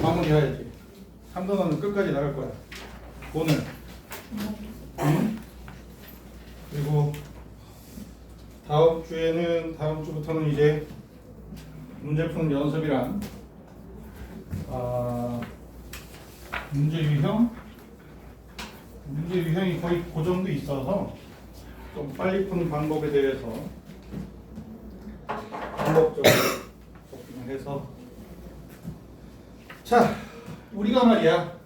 마무리해야지. 3단원은 끝까지 나갈 거야. 오늘. 응? 그리고 다음 주부터는 이제 문제 푸는 연습이랑 문제 유형이 거의 그 정도 있어서 좀 빨리 푸는 방법에 대해서 방법적으로 접근을 해서 자, 우리가 말이야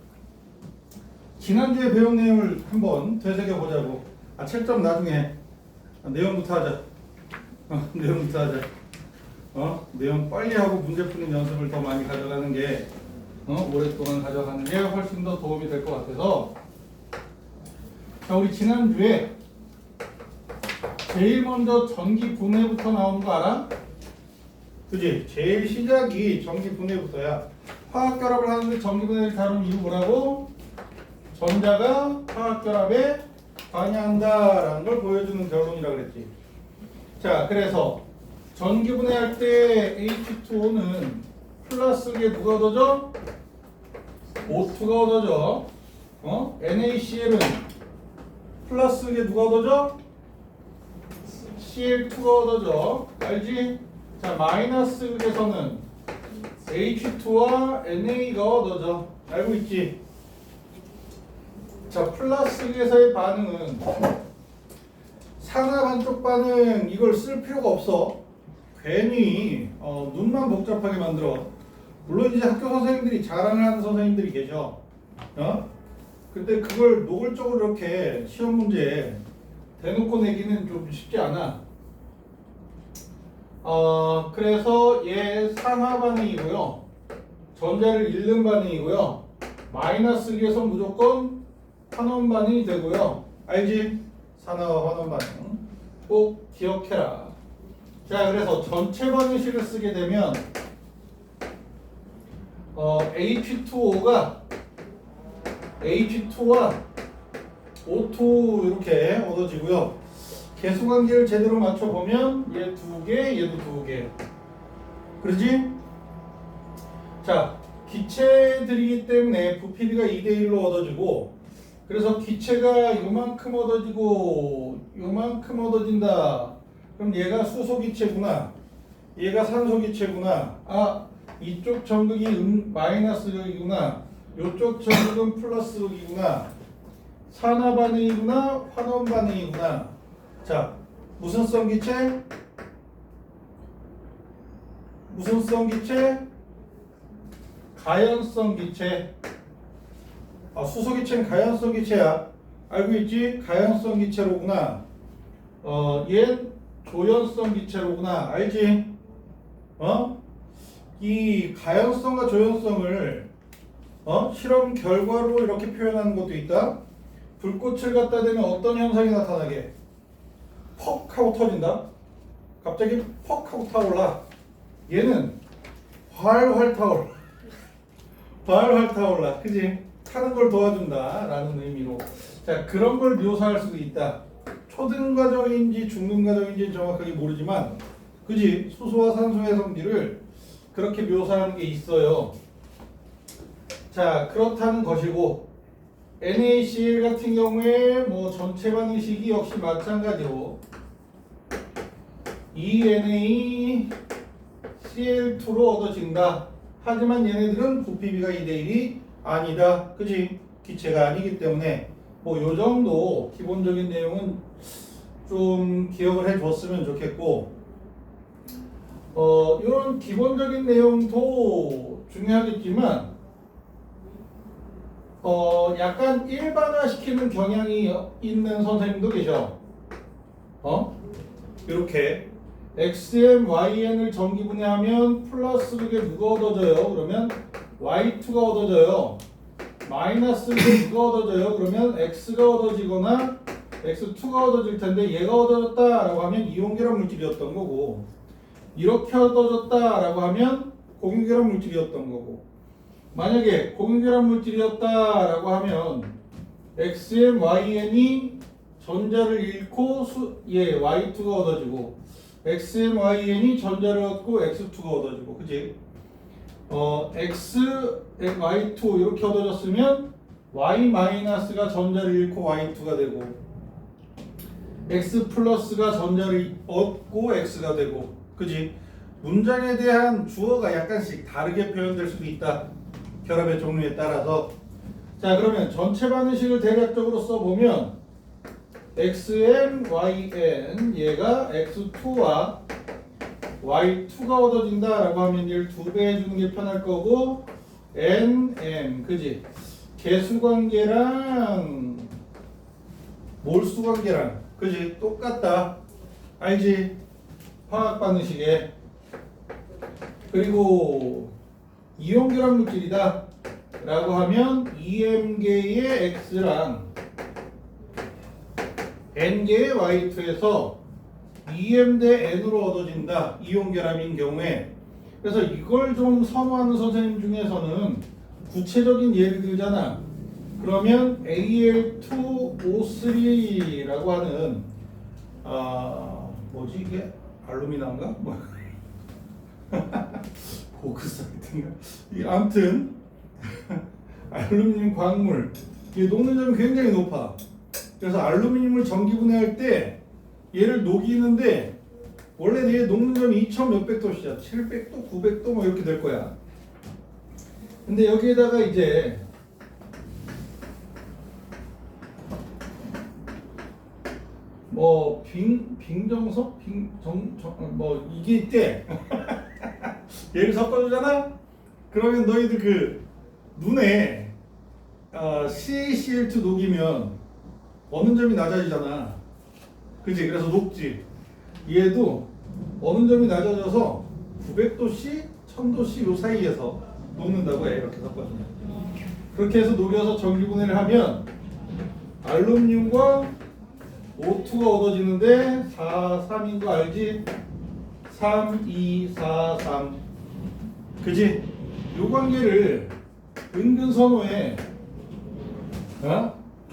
지난주에 배운 내용을 한번 되새겨 보자고. 채점 나중에 내용부터 하자. 내용부터 하자. 내용 빨리 하고 문제 푸는 연습을 더 많이 가져가는 게 오랫동안 가져가는 게 훨씬 더 도움이 될 것 같아서. 자, 우리 지난주에 제일 먼저 전기 분해부터 나오는 거 알아? 그지? 제일 시작이 전기 분해부터야. 화학 결합을 하는데 전기 분해를 다루는 이유 뭐라고? 전자가 화학 결합에 관여한다라는 걸 보여주는 결론이라고 그랬지. 자, 그래서 전기 분해할 때 H2O는 플러스에 누가 얻어져? O2가 얻어져. NaCl은 플러스에 누가 얻어져? Cl2가 얻어져. 알지? 자, 마이너스 극에서는 H2와 NA가 얻어져. 알고 있지? 자, 플러스 극에서의 반응은 산화 반쪽 반응 이걸 쓸 필요가 없어. 괜히 눈만 복잡하게 만들어. 물론 이제 학교 선생님들이 자랑을 하는 선생님들이 계셔. 근데 그걸 노골적으로 이렇게 시험 문제에 대놓고 내기는 좀 쉽지 않아. 그래서 얘 산화 반응이고요. 전자를 잃는 반응이고요. 마이너스 극에서 무조건 환원 반응이 되고요. 알지? 산화와 환원 반응. 꼭 기억해라. 자, 그래서 전체 반응식을 쓰게 되면 H2O가 H2와 O2 이렇게 얻어지고요. 계수관계를 제대로 맞춰보면 얘 두 개, 얘도 두 개. 그러지? 자, 기체들이기 때문에 부피비가 2대1로 얻어지고, 그래서 기체가 요만큼 얻어지고 요만큼 얻어진다. 그럼 얘가 수소기체구나, 얘가 산소기체구나. 이쪽 전극이 마이너스극이구나, 요쪽 전극은 플러스극이구나. 산화 반응이구나, 환원 반응이구나. 자, 무슨 성 기체? 무슨 성 기체? 가연성 기체. 수소기체는 가연성 기체야. 알고 있지? 가연성 기체로구나. 얘는 조연성 기체로구나. 알지? 이 가연성과 조연성을 실험 결과로 이렇게 표현하는 것도 있다. 불꽃을 갖다 대면 어떤 현상이 나타나게? 퍽 하고 터진다. 갑자기 퍽 하고 타올라. 얘는 활활 타올라. 활활 타올라. 그지? 타는 걸 도와준다 라는 의미로. 자, 그런 걸 묘사할 수도 있다. 초등 과정인지 중등 과정인지 정확하게 모르지만, 그지? 수소와 산소의 성질을 그렇게 묘사하는 게 있어요. 자, 그렇다는 것이고, NaCl 같은 경우에 뭐 전체 반응식이 역시 마찬가지로 ENaCl2로 얻어진다. 하지만 얘네들은 부피비가 2대1이 아니다. 그지? 기체가 아니기 때문에 뭐 요 정도 기본적인 내용은 좀 기억을 해 줬으면 좋겠고, 이런 기본적인 내용도 중요하겠지만 약간 일반화시키는 경향이 있는 선생님도 계셔. 이렇게 XM, YN을 전기분해하면 플러스 극에 누가 얻어져요? 그러면 Y2가 얻어져요. 마이너스 극에 누가 얻어져요? 그러면 X가 얻어지거나 X2가 얻어질 텐데, 얘가 얻어졌다라고 하면 이온결합 물질이었던 거고, 이렇게 얻어졌다라고 하면 공유결합 물질이었던 거고, 만약에 공유결합 물질이었다라고 하면 XM, YN이 전자를 잃고 Y2가 얻어지고, XM, YN이 전자를 얻고 X2가 얻어지고, 그지? x, y2 이렇게 얻어졌으면 y-가 전자를 잃고 y2가 되고 x 플러스가 전자를 얻고 x가 되고 그지? 문장에 대한 주어가 약간씩 다르게 표현될 수도 있다. 결합의 종류에 따라서. 자, 그러면 전체 반응식을 대략적으로 써보면 xn, yn 얘가 x2와 y2가 얻어진다 라고 하면 얘를 2배 해주는 게 편할 거고 nm 그지? 개수관계랑 몰수관계랑 그지? 똑같다. 알지? 화학 반응식에. 그리고 이온결합 물질이다 라고 하면 EM계의 X랑 N계의 Y2에서 EM 대 N으로 얻어진다. 이온결합인 경우에. 그래서 이걸 좀 선호하는 선생님 중에서는 구체적인 예를 들잖아. 그러면 Al2O3라고 하는 뭐지 이게? 알루미늄인가? 뭐 보크사이트인가? 아무튼 알루미늄 광물 이게 녹는 점이 굉장히 높아. 그래서 알루미늄을 전기분해할 때 얘를 녹이는데 원래 얘 녹는 점이 2000 몇백 도씨야. 700도, 900도 뭐 이렇게 될 거야. 근데 여기에다가 이제 뭐 빙정석, 뭐 이게 있대. 얘를 섞어주잖아. 그러면 너희들 그 눈에 CaCl2 녹이면 어느 점이 낮아지잖아. 그치? 그래서 녹지. 얘도 어느 점이 낮아져서 900도씨, 1000도씨 요 사이에서 녹는다고 해. 이렇게 섞어주면. 그렇게 해서 녹여서 전기분해를 하면 알루미늄과 O2가 얻어지는데 4, 3인 거 알지? 3, 2, 4, 3 그지? 요 관계를 은근 선호해.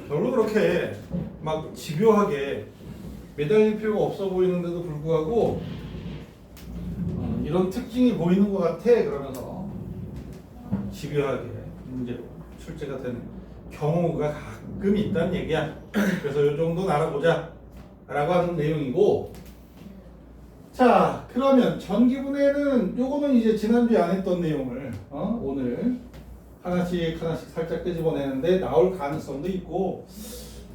별로 그렇게 막 집요하게 매달릴 필요가 없어 보이는데도 불구하고 이런 특징이 보이는 것 같아. 그러면서 집요하게 문제로 출제가 되는 경우가 가끔 있다는 얘기야. 그래서 요 정도는 알아보자 라고 하는 내용이고. 자, 그러면 전기분해는 요거는 이제 지난주에 안 했던 내용을 오늘 하나씩 살짝 끄집어내는데 나올 가능성도 있고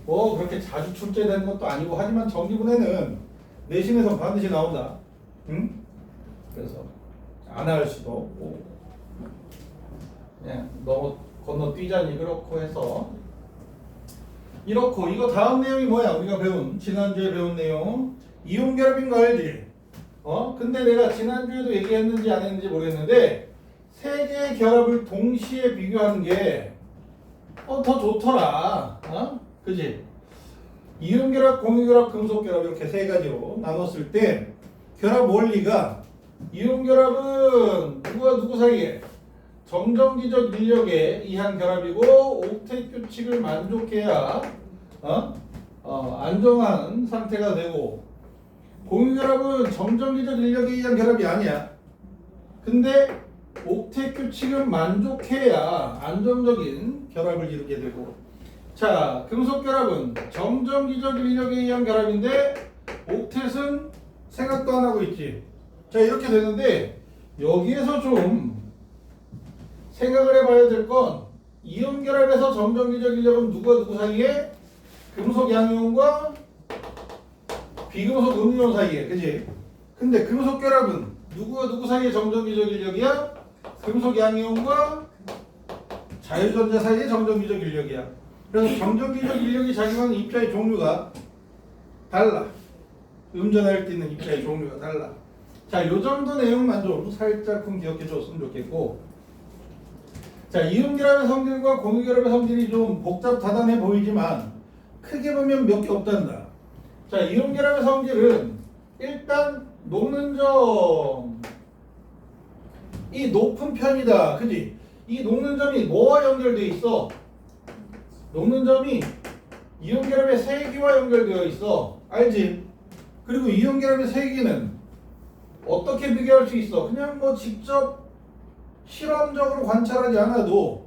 뭐 그렇게 자주 출제되는 것도 아니고 하지만 전기분해는 내신에서 반드시 나온다. 응? 그래서 안 할 수도 없고 그냥 너무 건너뛰자니 그렇고 해서 이렇고. 이거 다음 내용이 뭐야? 우리가 배운 지난주에 배운 내용 이온결합인 거 알지? 근데 내가 지난주에도 얘기했는지 안 했는지 모르겠는데 세 개의 결합을 동시에 비교하는 게 더 좋더라. 그지? 이온결합, 공유결합, 금속결합 이렇게 세 가지로 나눴을 때 결합 원리가 이온결합은 누구와 누구 사이에 정전기적 인력에 의한 결합이고 옥텟 규칙을 만족해야 안정한 상태가 되고, 공유결합은 정전기적 인력에 의한 결합이 아니야. 근데 옥텟 규칙은 만족해야 안정적인 결합을 이루게 되고, 자, 금속결합은 정전기적 인력에 의한 결합인데 옥텟은 생각도 안 하고 있지. 자, 이렇게 되는데 여기에서 좀 생각을 해봐야 될 건 이온결합에서 정전기적 인력은 누구와 누구 사이에? 금속 양이온과 비금속 음이온 사이에. 그지? 근데 금속결합은 누구와 누구 사이에 정전기적 인력이야? 금속 양이온과 자유전자 사이에 정전기적 인력이야. 그래서 정전기적 인력이 작용하는 입자의 종류가 달라. 음전할 때 있는 입자의 종류가 달라. 자, 요 정도 내용만 좀 살짝쿵 기억해 줬으면 좋겠고. 자, 이온결합의 성질과 공유결합의 성질이 좀 복잡다단해 보이지만 크게 보면 몇 개 없단다. 자, 이온결합의 성질은 일단 녹는 점이 높은 편이다. 그지? 이 녹는 점이 뭐와 연결되어 있어? 녹는 점이 이온결합의 세기와 연결되어 있어. 알지? 그리고 이온결합의 세기는 어떻게 비교할 수 있어? 그냥 뭐 직접 실험적으로 관찰하지 않아도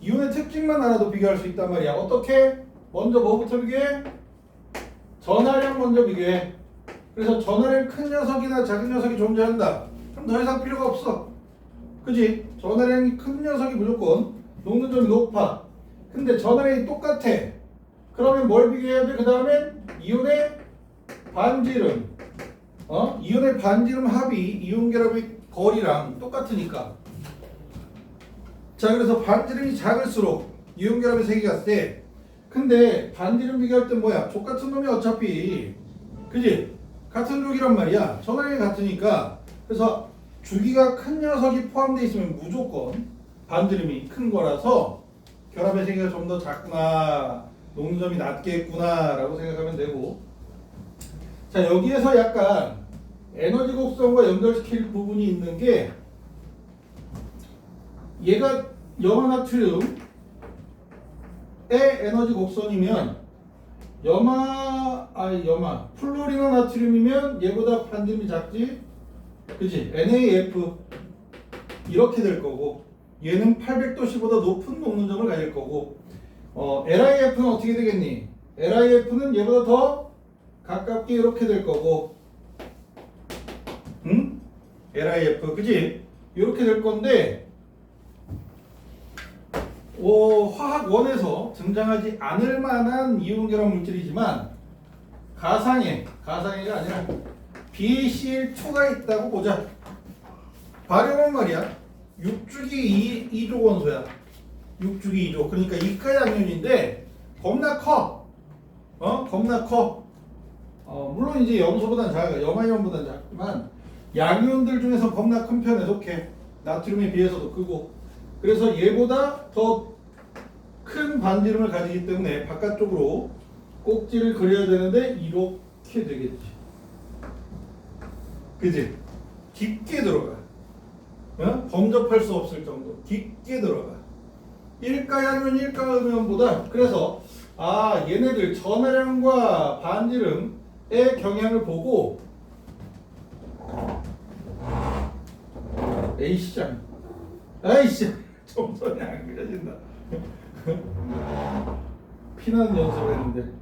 이온의 특징만 알아도 비교할 수 있단 말이야. 어떻게? 먼저 뭐부터 비교해? 전하량 먼저 비교해. 그래서 전하량 큰 녀석이나 작은 녀석이 존재한다. 그럼 더 이상 필요가 없어. 그지? 전하량이 큰 녀석이 무조건 녹는 점이 높아. 근데 전하량이 똑같아. 그러면 뭘 비교해야 돼? 그 다음엔 이온의 반지름. 이온의 반지름 합이 이온 결합의 거리랑 똑같으니까. 자, 그래서 반지름이 작을수록 이온 결합의 세기가 세. 근데 반지름 비교할 땐 뭐야? 족 같은 놈이 어차피, 그지? 같은 족이란 말이야. 전하량이 같으니까. 그래서 주기가 큰 녀석이 포함되어 있으면 무조건 반지름이 큰 거라서 결합의 세기가 좀 더 작구나, 녹는 점이 낮겠구나 라고 생각하면 되고. 자, 여기에서 약간 에너지 곡선과 연결시킬 부분이 있는 게, 얘가 염화나트륨의 에너지 곡선이면 플로리나 나트륨이면 얘보다 반지름이 작지? 그치? NaF 이렇게 될 거고, 얘는 800도씨보다 높은 녹는 점을 가질 거고, LiF는 어떻게 되겠니? LiF는 얘보다 더 가깝게 이렇게 될 거고, 응? LiF, 그치? 이렇게 될 건데, 화학원에서 등장하지 않을 만한 이온 결합 물질이지만 가상해가 아니라 BaCl2가 있다고 보자. 발효는 말이야 6주기 2조 원소야. 6주기 2조. 그러니까 이가양윤인데 겁나 커. 겁나 커. 물론 이제 염소보다는 작아. 염화이온보다는 작지만 양이온들 중에서 겁나 큰 편에 속해. 나트륨에 비해서도 크고. 그래서 얘보다 더 큰 반지름을 가지기 때문에 바깥쪽으로 꼭지를 그려야 되는데 이렇게 되겠지. 그지? 깊게 들어가. 범접할 수 없을 정도 깊게 들어가. 일가양면 일가음면보다. 그래서 얘네들 전하량과 반지름의 경향을 보고 에이씨장 아이씨 점선이 안 그려진다. 피나는 연습을 했는데.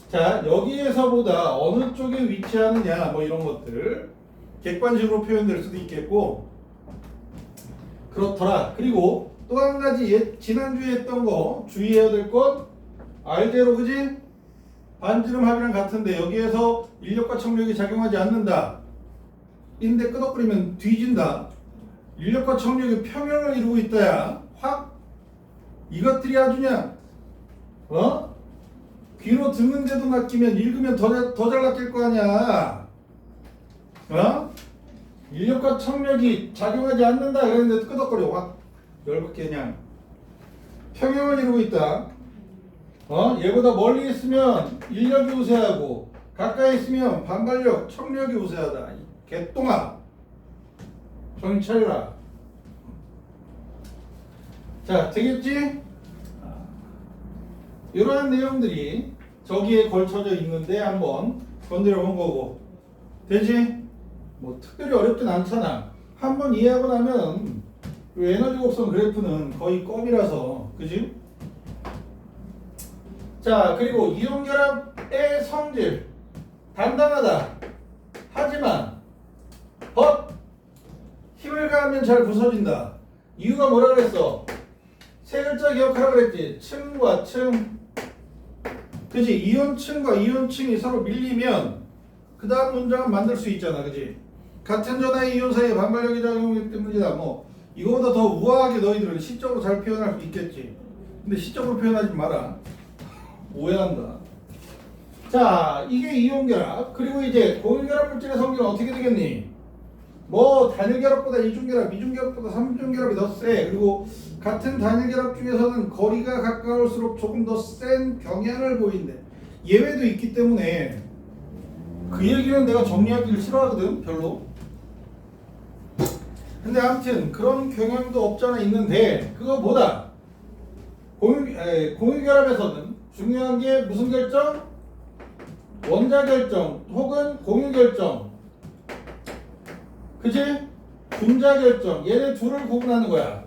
자, 여기에서보다 어느 쪽에 위치하느냐 뭐 이런 것들 객관식으로 표현될 수도 있겠고 그렇더라. 그리고 또 한 가지 지난주에 했던 거 주의해야 될 건 알제로, 그지? 반지름 합이랑 같은데 여기에서 인력과 청력이 작용하지 않는다. 인데 끄덕거리면 뒤진다. 인력과 청력이 평형을 이루고 있다야. 확 이것들이 아주 그냥 귀로 듣는데도 낚이면 읽으면 더 잘 낚일 거 아니야. 인력과 청력이 작용하지 않는다 그랬는데 끄덕거려. 확 열받게 그냥 평형을 이루고 있다. 얘보다 멀리 있으면 인력이 우세하고 가까이 있으면 반발력 청력이 우세하다. 개똥아 정신 차려라. 자, 되겠지? 이러한 내용들이 저기에 걸쳐져 있는데 한번 건드려 본 거고. 되지? 뭐 특별히 어렵진 않잖아. 한번 이해하고 나면 에너지 곡선 그래프는 거의 껌이라서. 그지? 자, 그리고 이온 결합의 성질 단단하다. 하지만 힘을 가하면 잘 부서진다. 이유가 뭐라 그랬어? 세 글자 기억하라 그랬지. 층과 층. 그지? 이온층과 이온층이 서로 밀리면 그 다음 문장은 만들 수 있잖아. 그지? 같은 전하의 이온 사이에 반발력이 작용하기 때문이다. 뭐 이거보다 더 우아하게 너희들은 시적으로 잘 표현할 수 있겠지. 근데 시적으로 표현하지 마라. 오해한다. 자, 이게 이온 결합. 그리고 이제 고일 결합 물질의 성질은 어떻게 되겠니? 뭐 단일 결합보다 이중 결합, 이중 결합보다 삼중 결합이 더 세. 그리고 같은 단일 결합 중에서는 거리가 가까울수록 조금 더 센 경향을 보인대. 예외도 있기 때문에 그 얘기는 내가 정리하기를 싫어하거든. 별로. 근데 아무튼 그런 경향도 없잖아 있는데 그거보다 공유 결합에서는 중요한 게 무슨 결정? 원자 결정 혹은 공유 결정. 그치? 분자 결정. 얘네 둘을 구분하는 거야.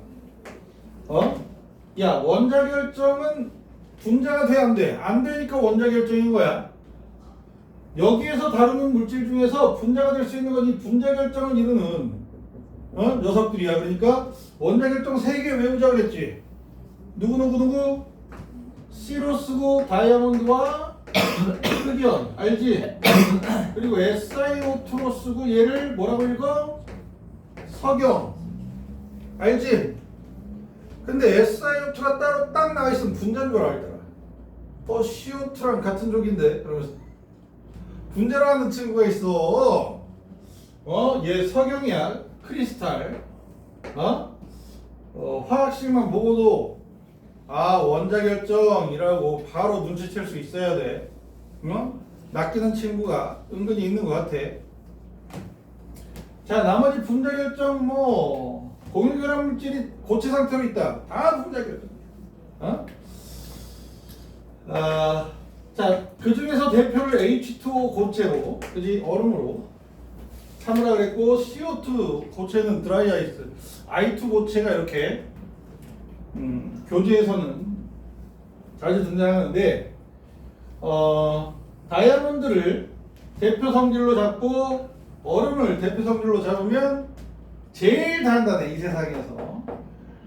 야, 원자 결정은 분자가 돼, 안 돼? 안 되니까 원자 결정인 거야. 여기에서 다루는 물질 중에서 분자가 될 수 있는 건 이 분자 결정을 이루는 녀석들이야. 그러니까 원자 결정 3개 외우자 그랬지. 누구? C로 쓰고 다이아몬드와 흑연, 알지? 그리고 SiO2로 쓰고 얘를 뭐라고 읽어? 석영, 알지? 근데 SiO2가 따로 딱 나와 있으면 분자인 줄 알더라. CO2랑 같은 족인데 그러면서 분자라는 친구가 있어. 얘 석영이야. 크리스탈. 화학식만 보고도 원자 결정이라고 바로 눈치챌 수 있어야 돼. 낚이는 친구가 은근히 있는 것 같아. 자, 나머지 분자 결정 공유결합 물질이 고체 상태로 있다. 다 분자 결정. 자, 그 중에서 대표를 H2O 고체로, 그지? 얼음으로 삼으라 그랬고, CO2 고체는 드라이 아이스, I2 고체가 이렇게 교재에서는 자주 등장하는데, 다이아몬드를 대표 성질로 잡고 얼음을 대표 성질로 잡으면 제일 단단해.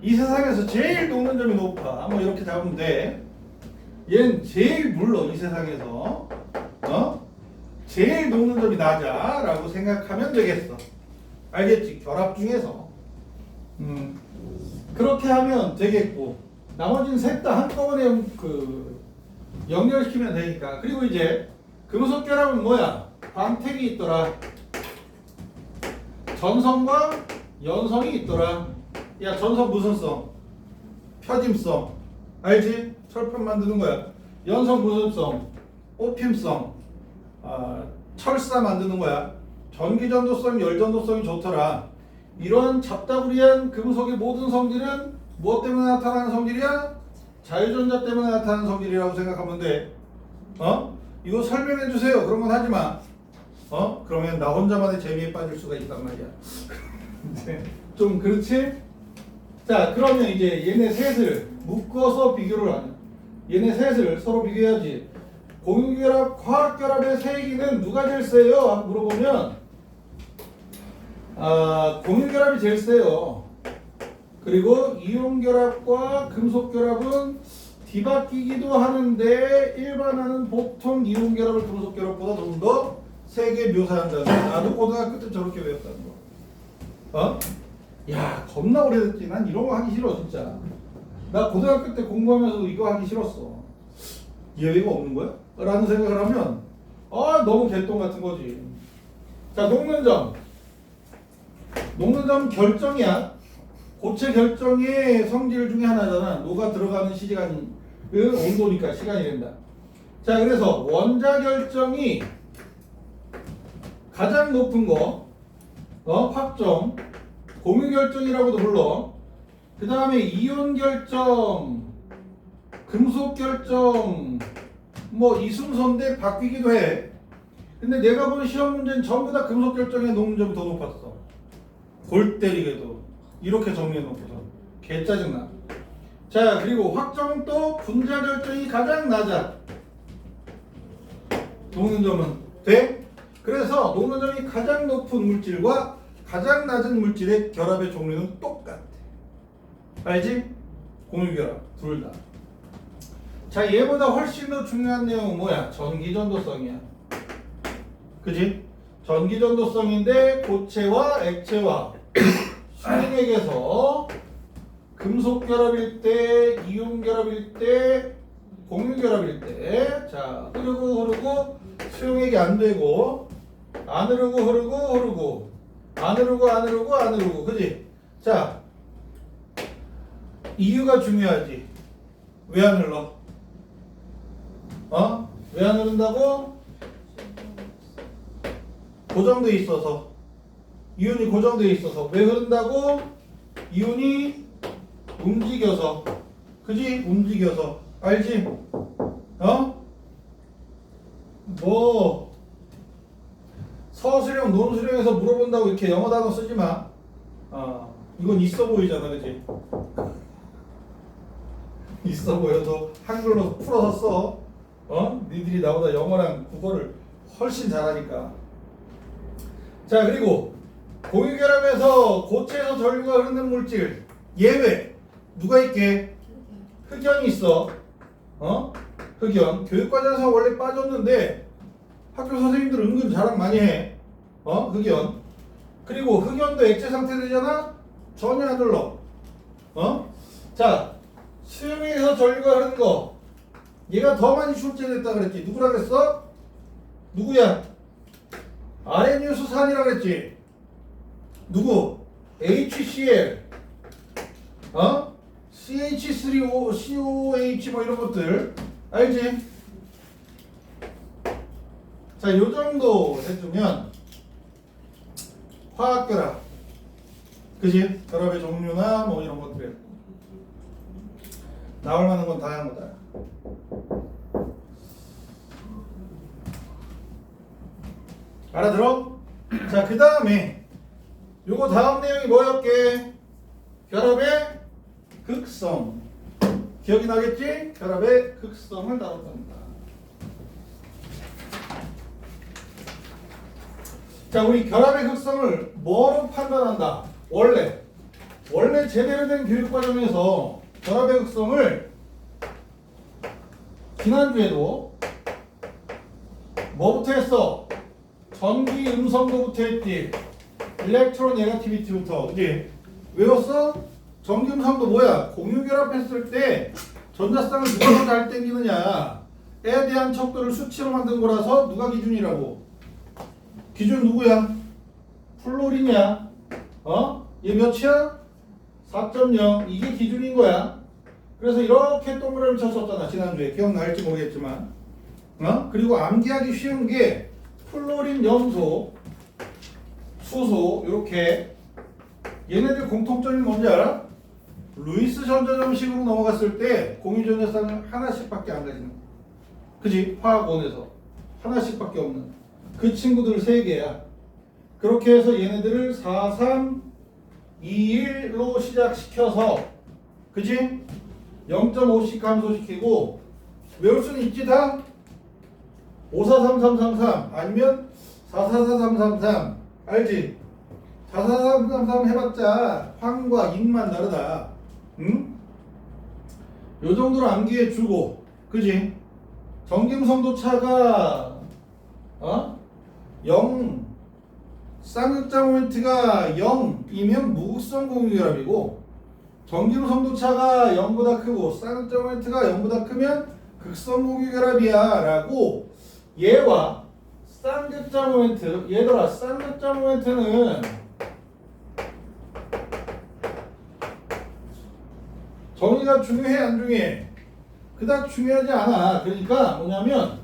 이 세상에서 제일 녹는 점이 높아. 이렇게 잡으면 돼. 얘는 제일 물러. 이 세상에서 제일 녹는 점이 낮아 라고 생각하면 되겠어. 알겠지? 결합 중에서 그렇게 하면 되겠고, 나머지는 셋 다 한꺼번에 연결시키면 되니까. 그리고 이제 금속 결합은 뭐야? 광택이 있더라. 전성과 연성이 있더라. 야, 전성 무슨 성? 표짐성. 알지? 철판 만드는 거야. 연성 무슨 성? 오핌성. 철사 만드는 거야. 전기전도성, 열전도성이 좋더라. 이런 잡다구리한 금속의 모든 성질은 무엇 때문에 나타나는 성질이야? 자유전자 때문에 나타나는 성질이라고 생각하면 돼. 이거 설명해 주세요. 그런 건 하지 마. 그러면 나 혼자만의 재미에 빠질 수가 있단 말이야. 좀 그렇지? 자, 그러면 이제 얘네 셋을 묶어서 비교를 하는. 얘네 셋을 서로 비교해야지. 공유결합, 화학결합의 세기는 누가 제일 세요? 하고 물어보면 공유결합이 제일 세요. 그리고 이온결합과 금속결합은 뒤바뀌기도 하는데 일반화는 보통 이온결합을 금속결합보다 좀 더 세게 묘사한다는 거. 나도 고등학교 때 저렇게 외웠다는 거. 야, 겁나 오래됐지. 난 이런 거 하기 싫어 진짜. 나 고등학교 때 공부하면서도 이거 하기 싫었어. 예외가 없는 거야? 라는 생각을 하면 너무 개똥 같은 거지. 자, 녹는 점 결정이야. 고체 결정의 성질 중에 하나잖아. 녹아 들어가는 시간은 온도니까 시간이 된다. 자, 그래서 원자 결정이 가장 높은 거 확정, 공유 결정이라고도 불러. 그 다음에 이온 결정, 금속 결정, 이 순서인데 바뀌기도 해. 근데 내가 본 시험 문제는 전부 다 금속 결정의 녹는 점이 더 높았어. 골 때리게도 이렇게 정리해 놓고서 개 짜증나. 자, 그리고 확정은 또 분자 결정이 가장 낮아. 녹는 점은 돼? 그래서 녹는 점이 가장 높은 물질과 가장 낮은 물질의 결합의 종류는 똑같아. 알지? 공유결합 둘 다. 자, 얘보다 훨씬 더 중요한 내용은 뭐야? 전기전도성이야. 그지? 전기전도성인데 고체와 액체와 수행액에서 금속결합일 때, 이온결합일 때, 공유결합일 때, 자, 흐르고 수용액이 안 되고 안 흐르고 안 흐르고 그지? 자, 이유가 중요하지. 왜 안 흘러? 왜 안 흐른다고? 고정돼 있어서. 이온이 고정돼 있어서. 왜 흐른다고? 이온이 움직여서. 그지? 움직여서. 알지? 서술형, 논술형에서 물어본다고 이렇게 영어 단어 쓰지 마. 이건 있어 보이잖아, 그치? 있어 보여도 한글로 풀어서 써. 니들이 나보다 영어랑 국어를 훨씬 잘하니까. 자, 그리고 공유결합에서 고체에서 전류가 흐르는 물질 예외 누가 있게? 흑연이 있어. 흑연. 교육과정에서 원래 빠졌는데 학교 선생님들 은근 자랑 많이 해. 흑연. 그리고 흑연도 액체 상태 되잖아? 전혀 안 흘러. 자, 수용에서 전류가 흐르는 거. 얘가 더 많이 출제됐다 그랬지. 누구라 그랬어? 누구야? 아레니우스산이라 그랬지. 누구? HCl. CH3O, COH 뭐 이런 것들. 알지? 자, 요 정도 해주면 화학결합. 그지? 결합의 종류나 뭐 이런 것들. 나올 만한 건 다양한 거다. 알아들어? 자, 그 다음에 요거 다음 내용이 뭐였게? 결합의 극성. 기억이 나겠지? 결합의 극성을 다뤘답니다. 자, 우리 결합의 극성을 뭐로 판단한다? 원래 제대로 된 교육과정에서 결합의 극성을 지난주에도 뭐부터 했어? 전기 음성도부터 했지. 일렉트로 네거티비티부터. 그지? 외웠어? 전기 음성도 뭐야? 공유 결합했을 때 전자쌍을 누가 더 잘 당기느냐에 대한 척도를 수치로 만든 거라서 누가 기준이라고? 기준 누구야? 플로린이야. 얘 몇이야? 4.0. 이게 기준인 거야. 그래서 이렇게 동그라미 쳤었잖아, 지난주에. 기억날지 모르겠지만. 그리고 암기하기 쉬운 게 플로린, 염소, 수소 이렇게. 얘네들 공통점이 뭔지 알아? 루이스 전자점식으로 넘어갔을 때 공유전자쌍은 하나씩밖에 안 가지는 거야. 그지? 화학원에서 하나씩밖에 없는 그 친구들 3개야. 그렇게 해서 얘네들을 4, 3, 2, 1로 시작시켜서, 그지? 0.5씩 감소시키고 외울 수는 있지 다? 543333 아니면 444333 알지? 443333 해봤자 황과 인만 다르다. 응? 요 정도로 암기해 주고, 그지? 전기음성도차가 0, 쌍극자 모멘트가 0이면 무극성 공유결합이고, 전기음성도차가 0보다 크고 쌍극자 모멘트가 0보다 크면 극성 공유결합이야 라고. 얘와 쌍극자 모멘트, 얘들아 쌍극자 모멘트는 정의가 중요해 안 중요해? 그닥 중요하지 않아. 그러니까 뭐냐면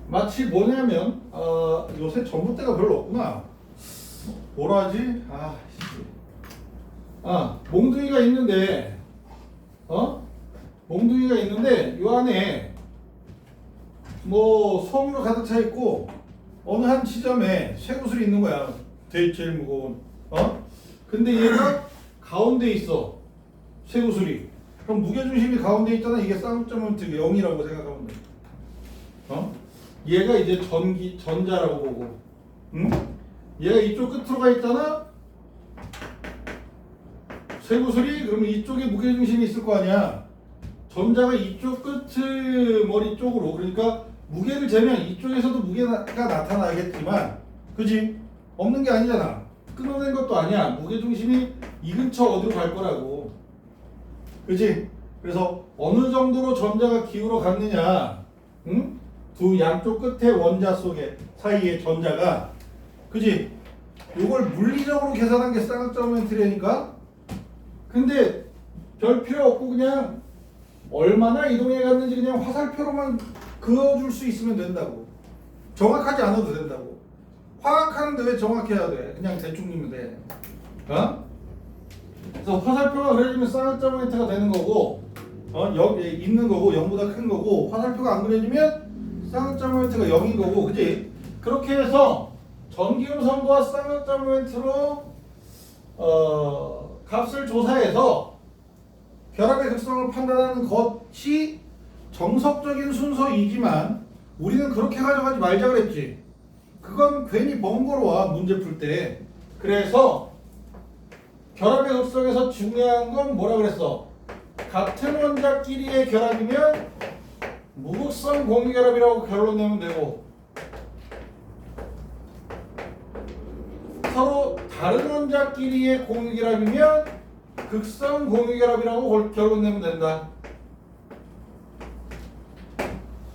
마치 뭐냐면 요새 전봇대가 별로 없구나. 뭐라 하지? 몽둥이가 있는데 몽둥이가 있는데 요 안에 뭐 솜으로 가득 차 있고 어느 한 지점에 쇠구슬이 있는 거야. 제일 무거운. 근데 얘가 가운데 있어. 쇠구슬이. 그럼 무게중심이 가운데 있잖아. 이게 쌍극자 모멘트 0이라고 생각하면 돼. 얘가 이제 전자라고 보고. 응? 얘가 이쪽 끝으로 가 있잖아. 쇠구슬이. 그러면 이쪽에 무게중심이 있을 거 아니야. 전자가 이쪽 끝머리 쪽으로. 그러니까 무게를 재면 이쪽에서도 무게가 나타나겠지만, 그지? 없는 게 아니잖아. 끊어낸 것도 아니야. 무게중심이 이 근처 어디로 갈 거라고. 그지? 그래서 어느 정도로 전자가 기울어 갔느냐. 응? 두 양쪽 끝에 원자 속에 사이에 전자가. 그지? 이걸 물리적으로 계산한 게 쌍극자 모멘트라니까. 근데 별 필요 없고 그냥 얼마나 이동해 갔는지 그냥 화살표로만 그어줄 수 있으면 된다고. 정확하지 않아도 된다고. 화학하는데 왜 정확해야 돼? 그냥 대충 넣으면 돼. 그래서 화살표가 그려지면 쌍극자 모멘트가 되는 거고, 여기 있는 거고 0보다 큰 거고, 화살표가 안 그려지면 쌍극자 모멘트가 0인 거고, 그지? 그렇게 해서 전기음성도와 쌍극자 모멘트로 값을 조사해서 결합의 극성을 판단하는 것이 정석적인 순서이지만 우리는 그렇게 가져가지 말자 그랬지. 그건 괜히 번거로워 문제 풀 때. 그래서 결합의 극성에서 중요한 건 뭐라 그랬어? 같은 원자끼리의 결합이면 무극성 공유결합이라고 결론 내면 되고, 서로 다른 원자끼리의 공유결합이면 극성 공유결합이라고 결론 내면 된다.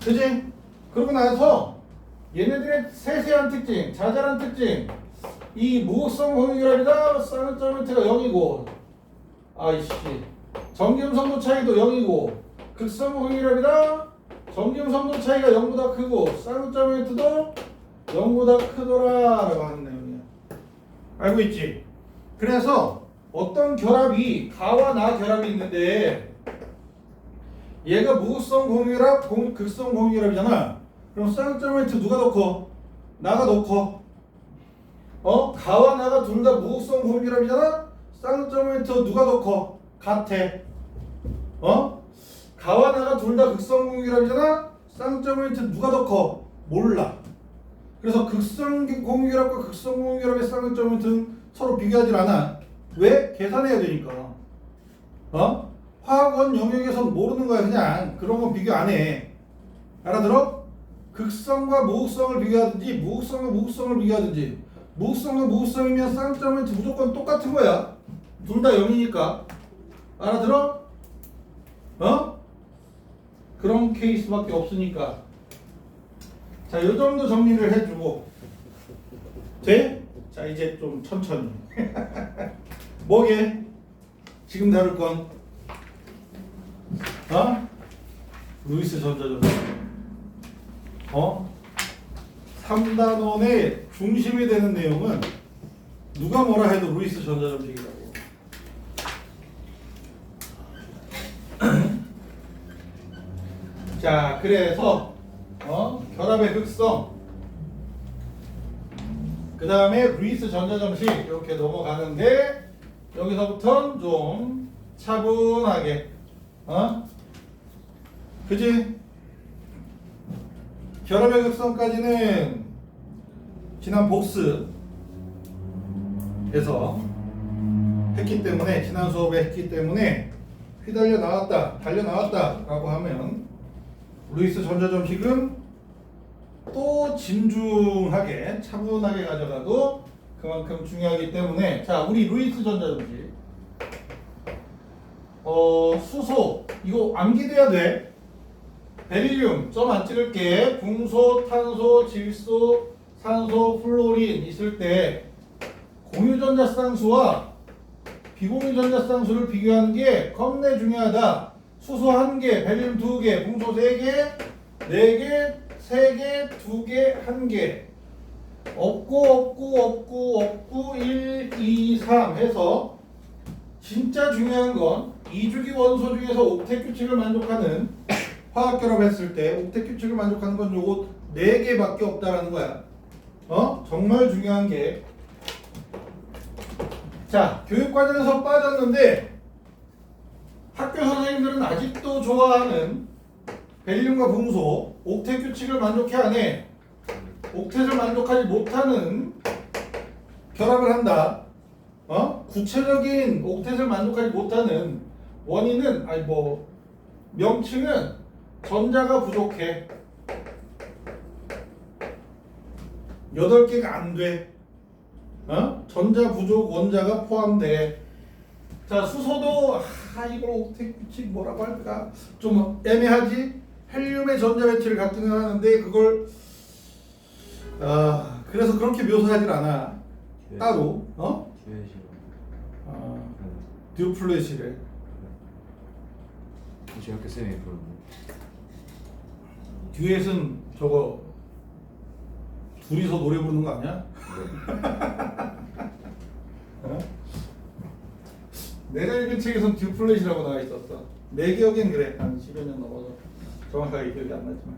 그지? 그러고 나서 얘네들의 세세한 특징, 자잘한 특징, 이 무극성 공유결합이다 쌍극자 모멘트가 0이고, 아이씨, 전기음성도 차이도 0이고, 극성 공유결합이다 전기음성도 차이가 0보다 크고 쌍극자 모멘트도 0보다 크더라 라고 하는 내용이야. 알고 있지? 그래서 어떤 결합이 가와 나 결합이 있는데 얘가 무극성 공유결합, 극성 공유결합이잖아. 그럼 쌍극자 모멘트 누가 더 커? 나가 더 커. 가와 나가 둘 다 무극성 공유결합이잖아. 쌍극자 모멘트 누가 더 커? 같아. 가와 나가 둘 다 극성 공유결합이잖아. 쌍극자 모멘트 누가 더 커? 몰라. 그래서 극성 공유결합과 극성 공유결합의 쌍극자 모멘트는 서로 비교하지 않아. 왜? 계산해야 되니까. 화학원 영역에선 모르는 거야. 그냥 그런 건 비교 안 해. 알아들어? 극성과 무극성을 비교하든지 무극성과 무극성을 비교하든지, 무극성과 무극성이면 쌍극자 모멘트 무조건 똑같은 거야. 둘 다 0이니까. 알아들어? 그런 케이스밖에 없으니까. 자, 요 정도 정리를 해주고 돼? 자, 이제 좀 천천히. 뭐게? 지금 다룰 건 루이스 전자전자. 3단원의 중심이 되는 내용은 누가 뭐라 해도 루이스 전자점식이라고. 자, 그래서 결합의 극성, 그 다음에 루이스 전자점식 이렇게 넘어가는데, 여기서부터는 좀 차분하게, 그지? 결합의 극성까지는 지난 복습에서 했기 때문에, 지난 수업에 했기 때문에 휘달려 나왔다, 달려 나왔다 라고 하면, 루이스 전자점식은 또 진중하게 차분하게 가져가도 그만큼 중요하기 때문에, 자, 우리 루이스 전자점식 수소 이거 암기돼야 돼. 베릴륨 점 안 찍을게. 붕소, 탄소, 질소, 산소, 플로린 있을 때 공유전자 쌍수와 비공유전자 쌍수를 비교하는 게 겁내 중요하다. 수소 1개, 베릴륨 2개, 붕소 3개, 4개, 3개, 2개, 1개. 없고 1, 2, 3 해서 진짜 중요한 건 이주기 원소 중에서 옥텟 규칙을 만족하는 화학 결합했을 때 옥텟 규칙을 만족하는 건 요거 4개밖에 없다라는 거야. 정말 중요한 게, 자, 교육과정에서 빠졌는데 학교 선생님들은 아직도 좋아하는 베릴륨과 붕소 옥텟 규칙을 만족해 안 해? 옥텟을 만족하지 못하는 결합을 한다. 구체적인 옥텟을 만족하지 못하는 원인은, 명칭은 전자가 부족해. 8개가 안 돼. 전자 부족 원자가 포함돼. 자, 수소도 이걸 옥텟 규칙 뭐라고 할까? 좀 애매하지? 헬륨의 전자 배치를 같은 거 하는데 그걸 그래서 그렇게 묘사하진 않아. 따로. 듀플렛이래. 제 학교 쌤이 그런 듀엣은 저거 둘이서 노래 부르는 거 아니야? 내가 읽은 책에선 듀플렛이라고 나와 있었어. 내 기억엔 그래. 한 10여 년 넘어서 정확하게 기억이 안 나지만.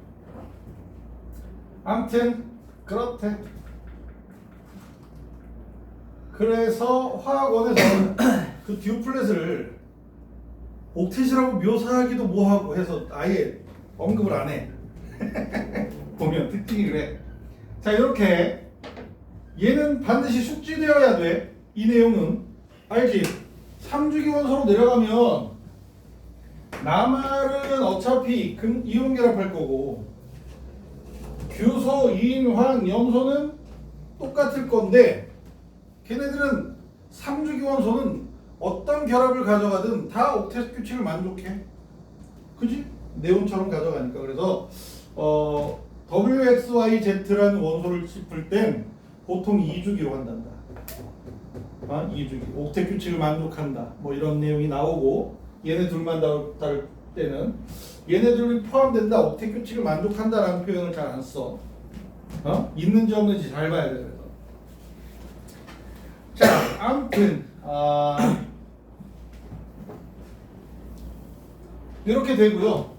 아무튼 그렇대. 그래서 화학원에서 그 듀플렛을 옥텟이라고 묘사하기도 뭐하고 해서 아예 언급을 안 해. 보면 특징이 그래. 자, 이렇게 얘는 반드시 숙지되어야 돼. 이 내용은 알지? 3주기 원소로 내려가면 나말은 어차피 이온 결합할 거고 규소, 인, 황, 염소는 똑같을 건데 걔네들은 3주기 원소는 어떤 결합을 가져가든 다 옥텟 규칙을 만족해. 그지? 네온처럼 가져가니까. 그래서 WXYZ라는 원소를 짚을 땐 보통 2주기로 한단다. 2주기. 옥텟 규칙을 만족한다. 뭐 이런 내용이 나오고 얘네 둘만 다룰 때는 얘네들이 포함된다. 옥텟 규칙을 만족한다라는 표현을 잘 안 써. 있는지 없는지 잘 봐야 돼. 그래서. 자, 아무튼 이렇게 되고요.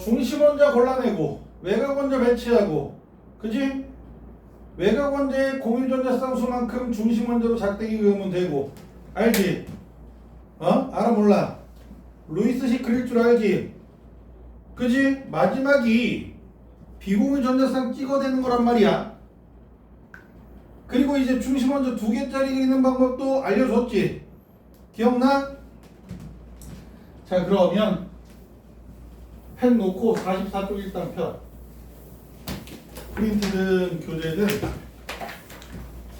중심 원자 골라내고 외곽 원자 배치하고, 그지? 외곽 원자의 공유 전자 쌍수만큼 중심 원자로 작대기 그으면 되고, 알지? 알아 몰라? 루이스식 그릴 줄 알지? 그지? 마지막이 비공유 전자쌍 찍어대는 거란 말이야. 그리고 이제 중심 원자 2개짜리 그리는 방법도 알려줬지? 기억나? 자, 그러면 펜 놓고 44쪽 일단 펴. 프린트든 교재든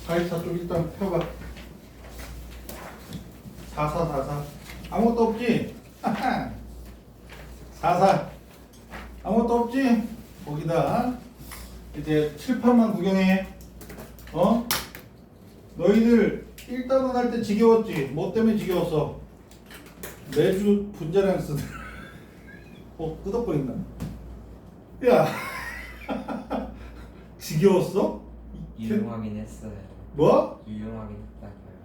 44쪽 일단 펴봐. 44. 아무것도 없지? 44. 아무것도 없지? 거기다 이제 칠판만 구경해. 너희들 1단원 할 때 지겨웠지? 뭐 때문에 지겨웠어? 매주 분자량 쓰들. 끄덕거린다. 야, 지겨웠어? 유용하긴 했어요. 뭐? 유용하긴 했다고요.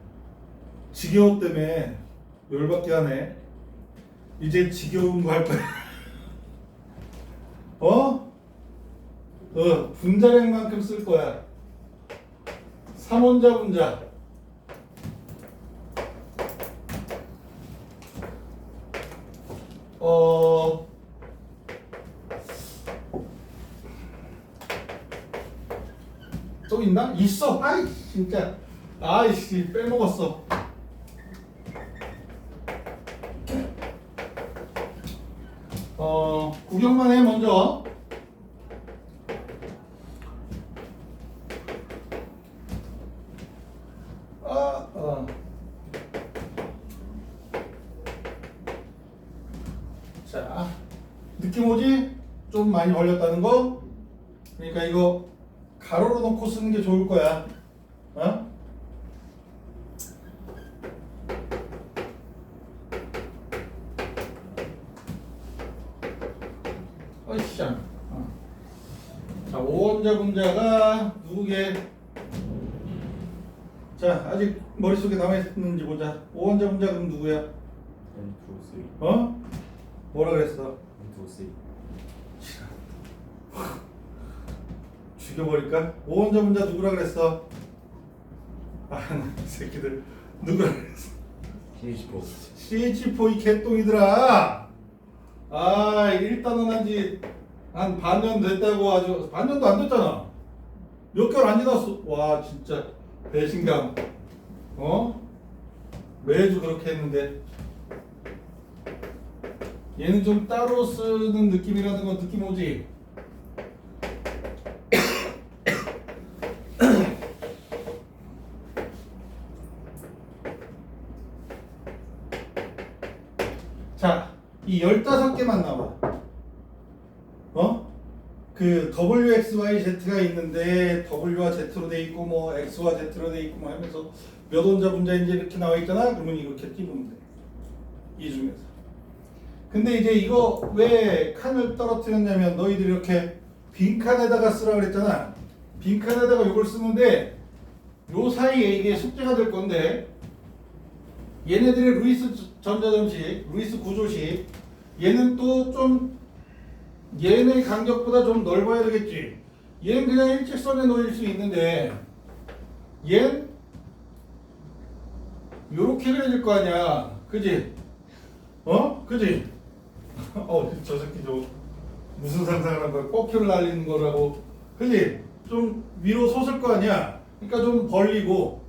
지겨워 때문에 열받게 하네. 이제 지겨운 거 할 거야. 분자량만큼 쓸 거야. 3원자 분자. 또 있나? 있어. 아이 진짜. 아이씨 빼먹었어. 구경만 해 먼저. 자, 느낌 오지? 좀 많이 걸렸다는 거? 그러니까 이거 가로로 놓고 쓰는 게 좋을 거야. 어이씨야. 자, 5원자 분자가 누구게? 자, 아직 머릿속에 남아있는지 보자. 5원자 분자 그럼 누구야? N2, 3. 뭐라 그랬어? N2, 3. 죽여버릴까? 5원자 분자 누구라 그랬어? 이 새끼들 누구라 그랬어? CH4. CH4 이 개똥이들아. 1단원 한지 한 반년 됐다고. 아주 반년도 안 됐잖아. 몇 개월 안 지났어. 와 진짜 배신감. 매주 그렇게 했는데 얘는 좀 따로 쓰는 느낌이라는 건 느낌 오지? 자, 이 15개만 나와. 그 WXYZ가 있는데 W와 Z로 돼 있고 뭐 X와 Z로 돼 있고 뭐 하면서 몇 원자 분자인지 이렇게 나와 있잖아. 그러면 이렇게 찝으면 돼. 이 중에서. 근데 이제 이거 왜 칸을 떨어뜨렸냐면 너희들이 이렇게 빈칸에다가 쓰라 그랬잖아. 빈칸에다가 이걸 쓰는데 요 사이에 이게 숙제가 될 건데 얘네들의 루이스 전자점식, 루이스 구조식 얘는 또 좀 얘네 간격보다 좀 넓어야 되겠지. 얘는 그냥 일직선에 놓일 수 있는데 얘는 요렇게 그려질 거 아니야. 그지? 그지? 저 새끼 저 무슨 상상을 한 거야? 꺾기를 날리는 거라고. 그지? 좀 위로 솟을 거 아니야. 그러니까 좀 벌리고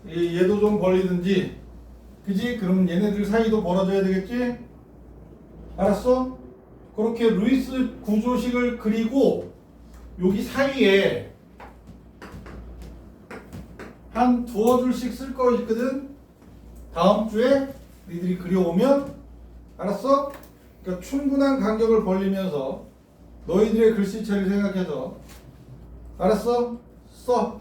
얘도 좀 벌리든지. 그지? 그럼 얘네들 사이도 벌어져야 되겠지? 알았어? 그렇게 루이스 구조식을 그리고 여기 사이에 한 두어 줄씩 쓸 거 있거든? 다음 주에 니들이 그려오면 알았어? 그러니까 충분한 간격을 벌리면서 너희들의 글씨체를 생각해서 알았어? 써.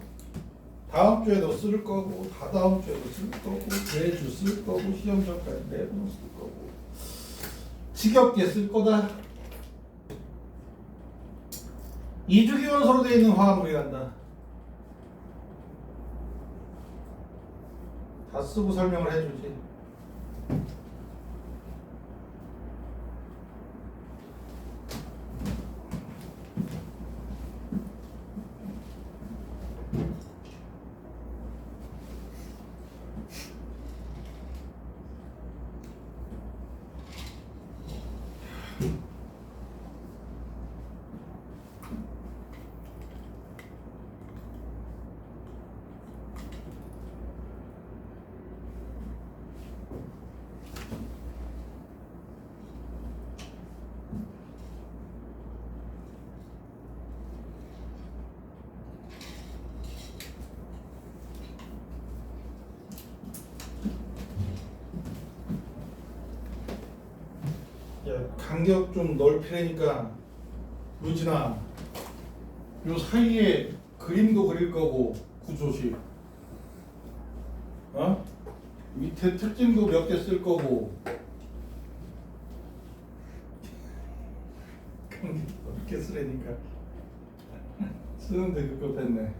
다음 주에도 쓸 거고 다다음 주에도 쓸 거고 매주 쓸 거고 시험 전까지 매번 쓸 거고 지겹게 쓸 거다. 이주기원소로 되어 있는 화합물이란다. 다 쓰고 설명을 해주지. 야, 간격 좀 넓히라니까. 루진아, 요 사이에 그림도 그릴 거고 구조식 밑에 특징도 몇 개 쓸 거고 간격 넓게 쓰라니까. 쓰는데 그거 됐네.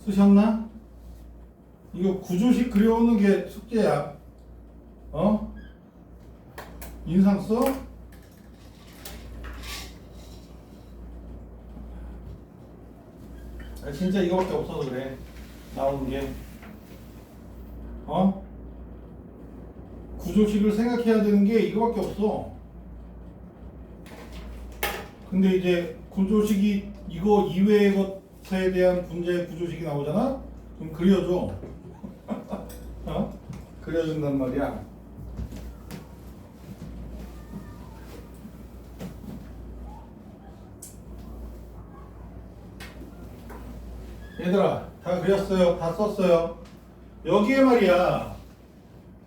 쓰셨나? 이거 구조식 그려오는 게 숙제야. 인상 써? 진짜 이거밖에 없어서 그래. 나오는 게. 구조식을 생각해야 되는 게 이거밖에 없어. 근데 이제 구조식이 이거 이외의 것에 대한 분자의 구조식이 나오잖아? 그럼 그려줘. 그려준단 말이야. 얘들아, 다 그렸어요? 다 썼어요? 여기에 말이야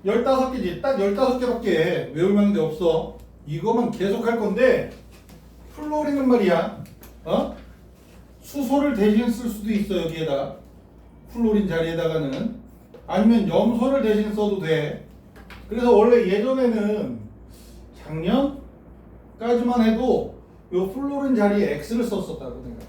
15개지. 딱 15개밖에 외울 만한 게 없어. 이거만 계속 할 건데 플로리는 말이야 수소를 대신 쓸 수도 있어. 여기에다 플로린 자리에다가는. 아니면 염소를 대신 써도 돼. 그래서 원래 예전에는 작년까지만 해도 요 플로린 자리에 X를 썼었다고 내가.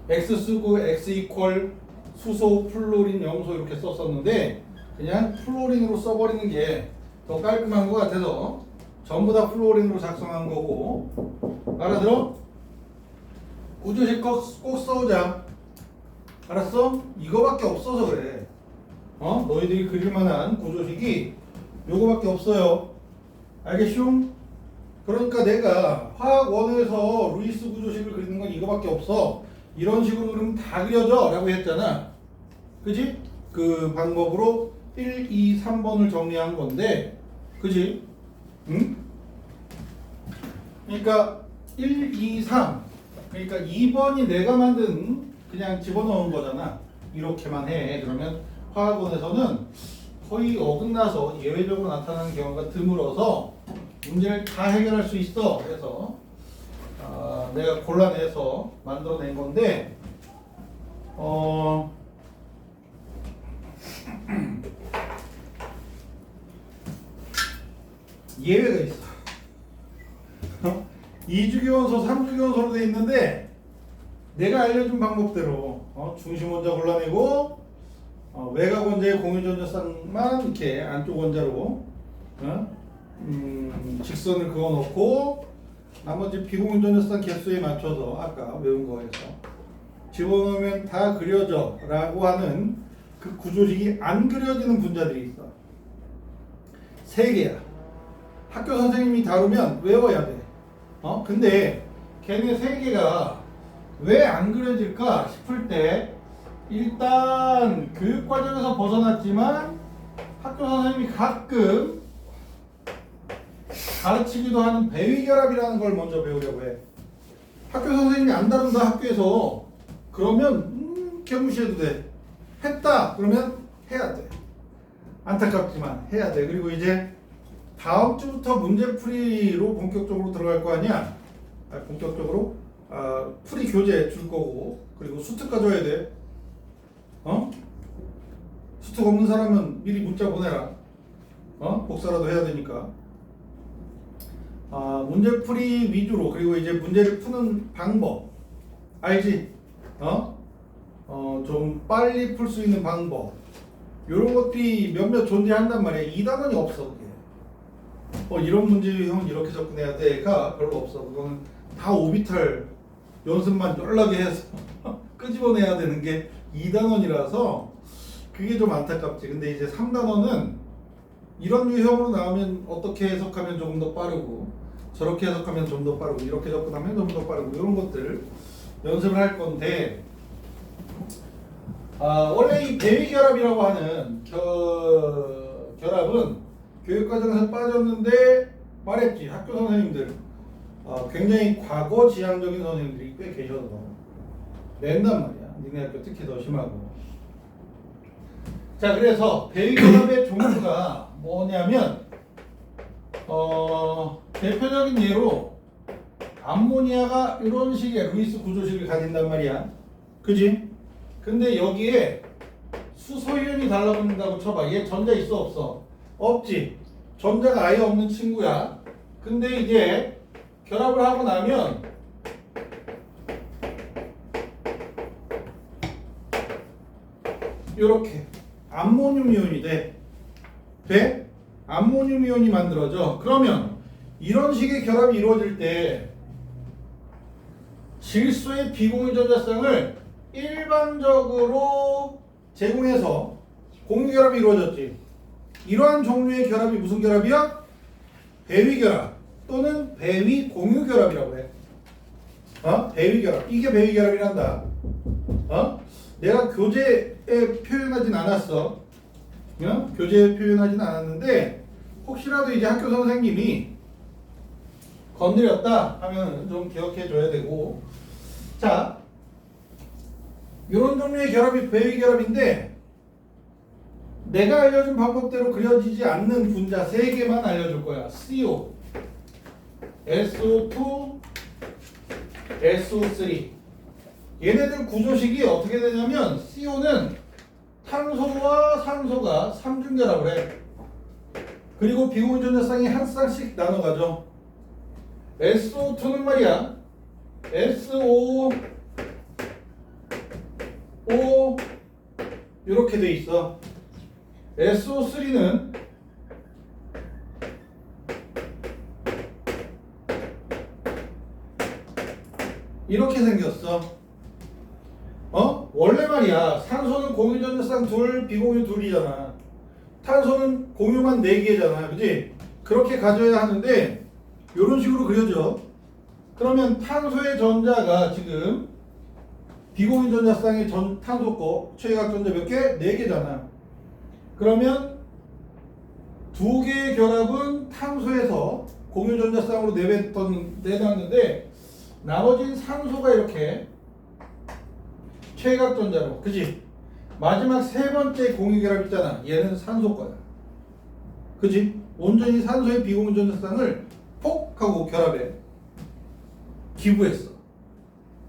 X 쓰고 X 이퀄 수소, 플로린, 염소 이렇게 썼었는데 그냥 플로린으로 써버리는 게 더 깔끔한 것 같아서 전부 다 플로린으로 작성한 거고. 알아들어? 구조식 꼭 써오자. 알았어? 이거밖에 없어서 그래. 너희들이 그릴 만한 구조식이 요거밖에 없어요. 알겠슈? 그러니까 내가 화학 원에서 루이스 구조식을 그리는 건 이거밖에 없어. 이런 식으로 그러면 다 그려져 라고 했잖아. 그지? 그 방법으로 1, 2, 3번을 정리한 건데 그지? 응? 그러니까 1, 2, 3 그러니까 2번이 내가 만든 그냥 집어넣은 거잖아. 이렇게만 해. 그러면 화학원에서는 거의 어긋나서 예외적으로 나타나는 경우가 드물어서 문제를 다 해결할 수 있어. 그래서 내가 골라내서 만들어낸 건데 예외가 있어. 2주기원소, 3주기원소로 돼 있는데 내가 알려준 방법대로 중심 원자 골라내고 외곽 원자의 공유 전자쌍만 이렇게 안쪽 원자로 직선을 그어놓고 나머지 비공유 전자쌍 개수에 맞춰서 아까 외운 거에서 집어넣으면 다 그려져 라고 하는 그 구조식이 안 그려지는 분자들이 있어. 3개야. 학교 선생님이 다루면 외워야 돼. 근데 걔네 3개가 왜 안 그려질까 싶을 때 일단 교육과정에서 벗어났지만 학교 선생님이 가끔 가르치기도 하는 배위결합이라는 걸 먼저 배우려고 해. 학교 선생님이 안 다룬다 학교에서 그러면 개무시해도 돼. 했다 그러면 해야 돼. 안타깝지만 해야 돼. 그리고 이제 다음 주부터 문제풀이로 본격적으로 들어갈 거 아니야. 본격적으로 풀이 교재 줄 거고 그리고 수특 가져야 돼. 수특 없는 사람은 미리 문자 보내라. 복사라도 해야 되니까. 문제풀이 위주로 그리고 이제 문제를 푸는 방법 알지? 좀 빨리 풀 수 있는 방법 이런 것들이 몇몇 존재한단 말이야. 2단원이 없어 그게. 이런 문제 형 이렇게 접근해야 돼가 별로 없어. 그거는 다 오비탈 연습만 연락에 해서 끄집어내야 되는 게 2단원이라서 그게 좀 안타깝지. 근데 이제 3단원은 이런 유형으로 나오면 어떻게 해석하면 조금 더 빠르고 저렇게 해석하면 좀 더 빠르고 이렇게 접근하면 좀 더 빠르고 이런 것들 연습을 할 건데 원래 이 배위결합이라고 하는 결합은 교육과정에서 빠졌는데 말했지. 학교 선생님들 굉장히 과거 지향적인 선생님들이 꽤 계셔서 낸단 말이야. 니네 학교 특히 더 심하고. 자, 그래서 배위결합의 종류가 뭐냐면 대표적인 예로 암모니아가 이런 식의 루이스 구조식을 가진단 말이야. 그지? 근데 여기에 수소이온이 달라붙는다고 쳐봐. 얘 전자 있어 없어? 없지. 전자가 아예 없는 친구야. 근데 이제 결합을 하고 나면 이렇게 암모늄 이온이 돼? 암모늄 이온이 만들어져. 그러면 이런 식의 결합이 이루어질 때 질소의 비공유 전자쌍을 일반적으로 제공해서 공유 결합이 이루어졌지. 이러한 종류의 결합이 무슨 결합이야? 배위 결합 또는 배위 공유 결합이라고 해. 배위 결합. 이게 배위 결합이란다. 내가 교재에 표현하진 않았어. 교재에 표현하진 않았는데 혹시라도 이제 학교 선생님이 건드렸다 하면 좀 기억해 줘야 되고. 자, 이런 종류의 결합이 배위 결합인데 내가 알려준 방법대로 그려지지 않는 분자 3개만 알려줄 거야. CO, SO2, SO3. 얘네들 구조식이 어떻게 되냐면 CO는 탄소와 산소가 3중결합을 해. 그리고 비공유 전자쌍이 한 쌍씩 나눠가죠. SO2는 말이야 SO 이렇게 돼 있어. SO3는 이렇게 생겼어. 원래 말이야 산소는 공유 전자쌍 둘, 비공유 둘이잖아. 탄소는 공유만 4개잖아. 그지? 그렇게 가져야 하는데 이런 식으로 그려져. 그러면 탄소의 전자가 지금 비공유 전자쌍의 탄소 거 최외곽 전자 몇 개? 4개잖아. 그러면 2개의 결합은 탄소에서 공유 전자쌍으로 내놨는데 나머지는 산소가 이렇게 최외곽 전자로. 그지? 마지막 3번째 공유 결합 있잖아. 얘는 산소 거야. 그지? 온전히 산소의 비공유 전자쌍을 폭 하고 결합해. 기부했어.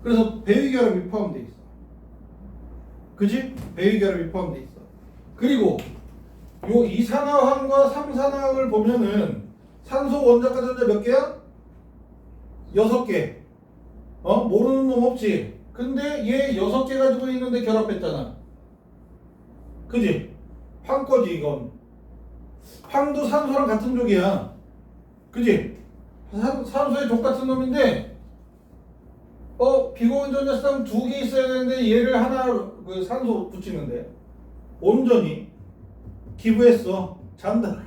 그래서 배위 결합이 포함되어 있어. 그지? 배위 결합이 포함되어 있어. 그리고 요 이산화황과 삼산화황을 보면은 산소 원자가 전자 몇 개야? 6개. 모르는 놈 없지. 근데 얘 6개 가지고 있는데 결합했잖아. 그지? 황 거지 이건. 황도 산소랑 같은 족이야. 그지? 산소의 족 같은 놈인데 비공유 전자쌍 2개 있어야 되는데 얘를 하나 그 산소 붙이는데 온전히 기부했어. 잔다.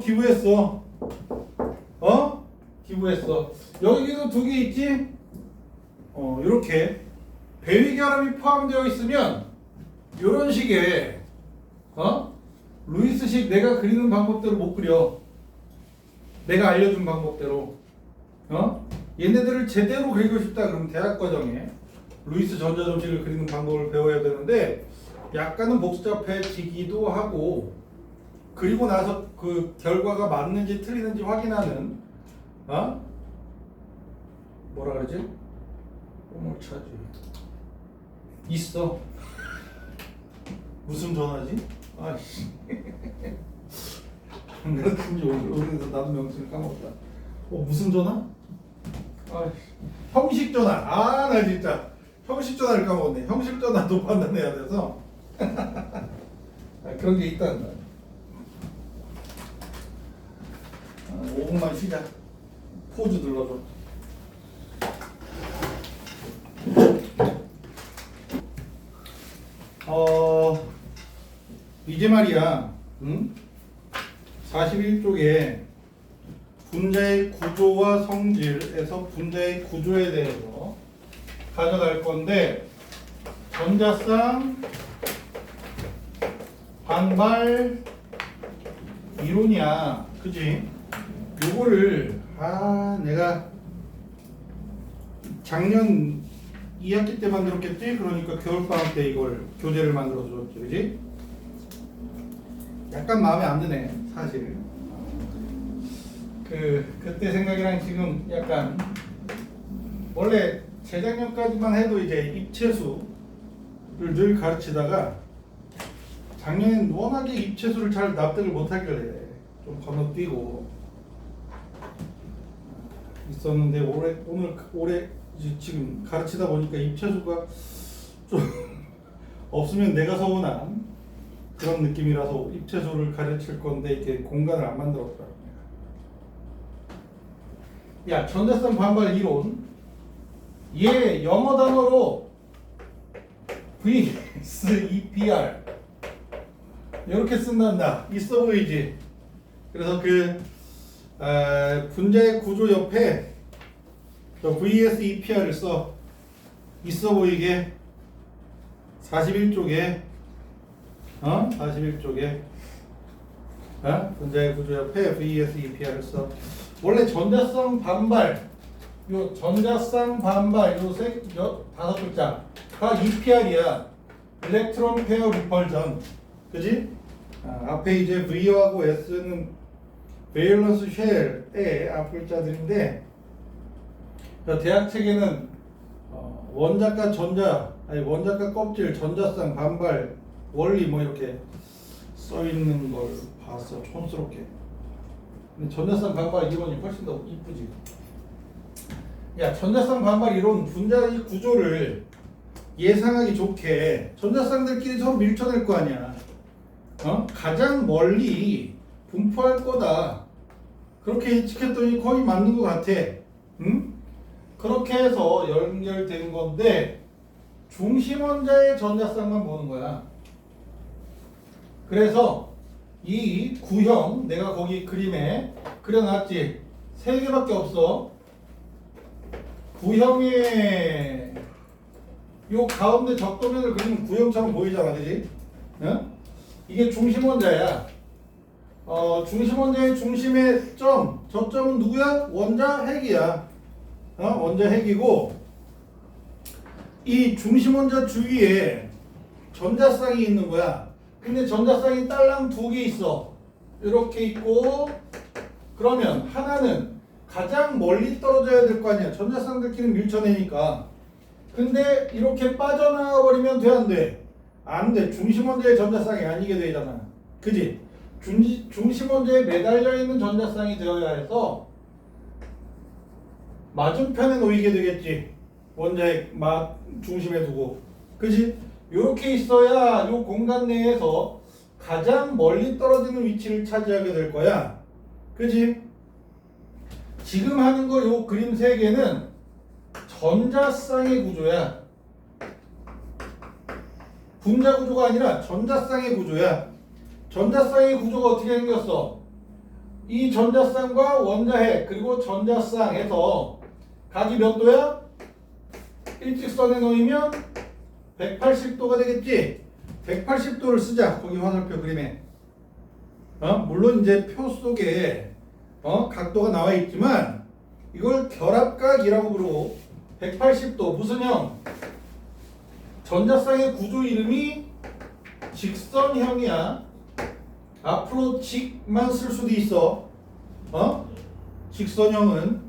기부했어. 기부했어. 여기도 2개 있지? 이렇게 배위결합이 포함되어 있으면 이런 식의 루이스식 내가 그리는 방법대로 못 그려. 내가 알려준 방법대로. 얘네들을 제대로 그리고 싶다 그러면 대학 과정에 루이스 전자점식을 그리는 방법을 배워야 되는데 약간은 복잡해지기도 하고, 그리고 나서 그 결과가 맞는지 틀리는지 확인하는 뭐라 그러지? 뭘 차지? 있어. 무슨 전화지? 아이씨. 그런지 오래돼서 나도 명칭을 까먹었다. 무슨 전화? 아이씨. 형식 전화. 나 진짜 형식 전화를 까먹었네. 형식 전화도 판단해야 돼서 그런 게 있단다. 5분만 쉬자. 포즈 눌러줘. 이제 말이야, 41쪽에 분자의 구조와 성질에서 분자의 구조에 대해서 가져갈 건데, 전자쌍 반발 이론이야. 그지? 요거를 내가 작년 2학기 때 만들었겠지? 그러니까 겨울방학 때 이걸 교재를 만들어서 줬지. 그지? 약간 마음에 안 드네 사실. 그때 생각이랑 지금 약간, 원래 재작년까지만 해도 이제 입체수를 늘 가르치다가 작년엔 워낙에 입체수를 잘 납득을 못하길래 좀 건너뛰고 있었는데, 올해 지금 가르치다 보니까 입체수가 좀 없으면 내가 서운한 그런 느낌이라서 입체수를 가르칠 건데 이렇게 공간을 안 만들었더라고요. 야, 전자쌍 반발 이론, 얘 영어 단어로 VSEPR 이렇게 쓴단다. 있어 보이지? 그래서 분자의 구조 옆에 VSEPR을 써. 있어 보이게 41쪽에 41쪽에 분자의 구조 옆에 VSEPR을 써. 원래 전자쌍 반발, 요 전자쌍 반발 다섯 글자가 EPR이야. 일렉트론 페어 리펄전. 그지? 앞에 이제 V하고 S는 베일런스 쉘의 앞 글자들인데, 대학 책에는 원자과 원자과 껍질, 전자쌍 반발 원리 뭐 이렇게 써 있는 걸 봤어. 촌스럽게. 근데 전자쌍 반발 이론이 훨씬 더 이쁘지. 야, 전자쌍 반발 이론 분자의 구조를 예상하기 좋게 전자쌍들끼리 서로 밀쳐낼 거 아니야. 가장 멀리 분포할 거다. 그렇게 예측했더니 거의 맞는 것 같아. 응? 그렇게 해서 연결된 건데, 중심 원자의 전자쌍만 보는 거야. 그래서 이 구형 내가 거기 그림에 그려놨지. 3개밖에 없어. 구형의 요 가운데 적도면을 그리면 구형처럼 보이잖아. 그지? 응? 이게 중심 원자야. 중심 원자의 중심의 저점은 누구야? 원자 핵이야. 원자 핵이고, 이 중심 원자 주위에 전자쌍이 있는 거야. 근데 전자쌍이 딸랑 2개 있어. 이렇게 있고, 그러면 하나는 가장 멀리 떨어져야 될 거 아니야. 전자쌍들끼리 밀쳐내니까. 근데 이렇게 빠져나가 버리면 돼, 안 돼? 안 돼. 중심 원자의 전자쌍이 아니게 되잖아. 그지? 중심 원자에 매달려 있는 전자쌍이 되어야 해서 맞은편에 놓이게 되겠지. 원자의 중심에 두고. 그지? 요렇게 있어야 요 공간 내에서 가장 멀리 떨어지는 위치를 차지하게 될 거야. 그지? 지금 하는 거 요 그림 세 개는 전자쌍의 구조야. 분자 구조가 아니라 전자쌍의 구조야. 전자쌍의 구조가 어떻게 생겼어? 이 전자쌍과 원자핵 그리고 전자쌍에서 각이 몇 도야? 일직선에 놓이면 180도가 되겠지? 180도를 쓰자. 거기 화살표 그림에. 물론 이제 표 속에 각도가 나와 있지만 이걸 결합각이라고 부르고 180도 무슨 형? 전자쌍의 구조 이름이 직선형이야. 앞으로 직만 쓸 수도 있어. 직선형은.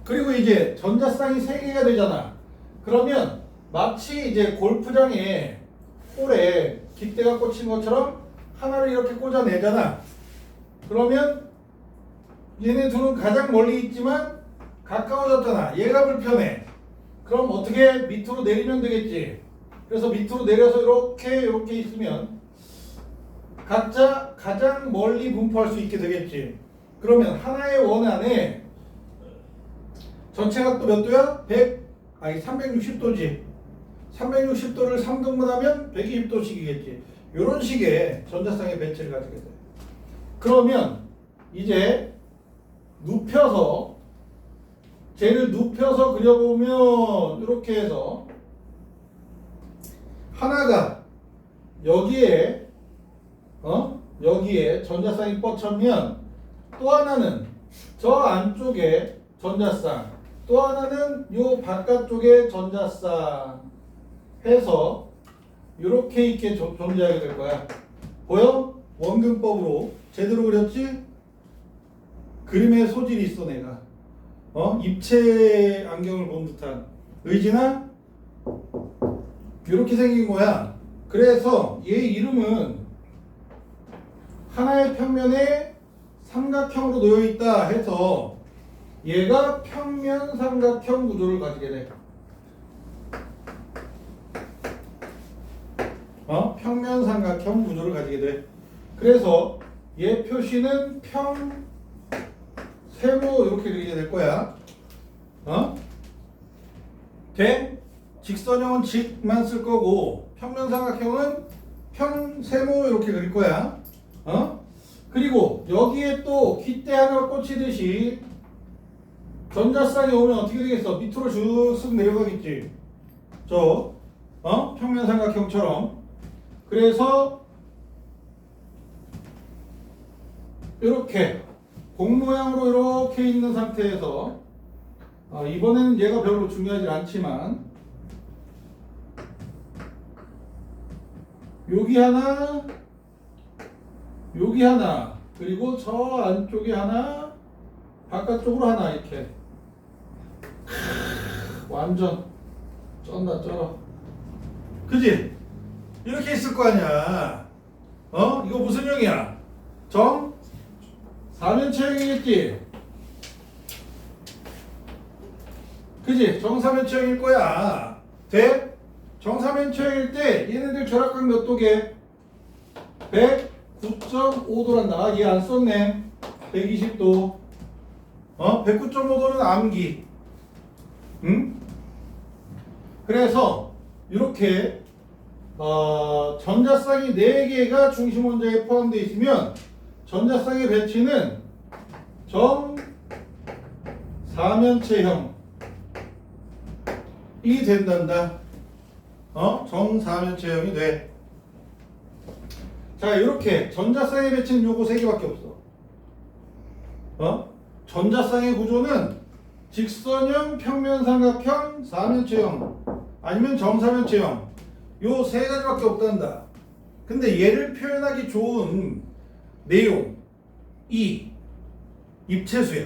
그리고 이제 전자쌍이 3개가 되잖아. 그러면 마치 이제 골프장에 홀에 깃대가 꽂힌 것처럼 하나를 이렇게 꽂아내잖아. 그러면 얘네 둘은 가장 멀리 있지만 가까워졌잖아. 얘가 불편해. 그럼 어떻게 밑으로 내리면 되겠지. 그래서 밑으로 내려서 이렇게 있으면 각자 가장 멀리 분포할 수 있게 되겠지. 그러면 하나의 원 안에 전체 각도 몇 도야? 360도지. 360도를 3등분 하면 120도씩이겠지. 이런 식의 전자쌍의 배치를 가지게 돼. 그러면 이제 쟤를 눕혀서 그려보면 이렇게 해서 하나가 여기에 전자쌍이 뻗쳤면 또 하나는 저 안쪽에 전자쌍, 또 하나는 요 바깥쪽에 전자쌍 해서 이렇게 있게 존재하게 될 거야. 보여? 원근법으로 제대로 그렸지? 그림의 소질이 있어 내가. 입체 안경을 본 듯한. 의진아? 이렇게 생긴 거야. 그래서 얘 이름은 하나의 평면에 삼각형으로 놓여 있다 해서 얘가 평면 삼각형 구조를 가지게 돼. 평면 삼각형 구조를 가지게 돼. 그래서 얘 표시는 세모 이렇게 그리게 될 거야. 돼? 직선형은 직만 쓸 거고 평면 삼각형은 세모 이렇게 그릴 거야. 그리고 여기에 또 깃대 하나 꽂히듯이 전자쌍이 오면 어떻게 되겠어? 밑으로 쭉 내려가겠지. 평면 삼각형처럼. 그래서 이렇게 공 모양으로 이렇게 있는 상태에서 이번에는 얘가 별로 중요하지 않지만 여기 하나 그리고 저 안쪽에 하나 바깥쪽으로 하나 이렇게 완전 쩐다 쩔어. 그지? 이렇게 있을 거 아니야. 이거 무슨 형이야? 사면체형이겠지? 그지? 정사면체형일 거야. 돼? 정사면체형일 때 얘네들 결합각 몇 도게? 109.5도란다. 얘 안 썼네. 120도. 109.5도는 암기. 응? 그래서 이렇게 전자쌍이 4개가 중심 원자에 포함되어 있으면 전자쌍의 배치는 정사면체형이 된단다. 정사면체형이 돼. 자, 이렇게 전자쌍의 배치는 요거 3개밖에 없어. 전자쌍의 구조는 직선형, 평면삼각형, 사면체형 아니면 정사면체형 요 3가지밖에 없단다. 근데 얘를 표현하기 좋은 내용 입체수야.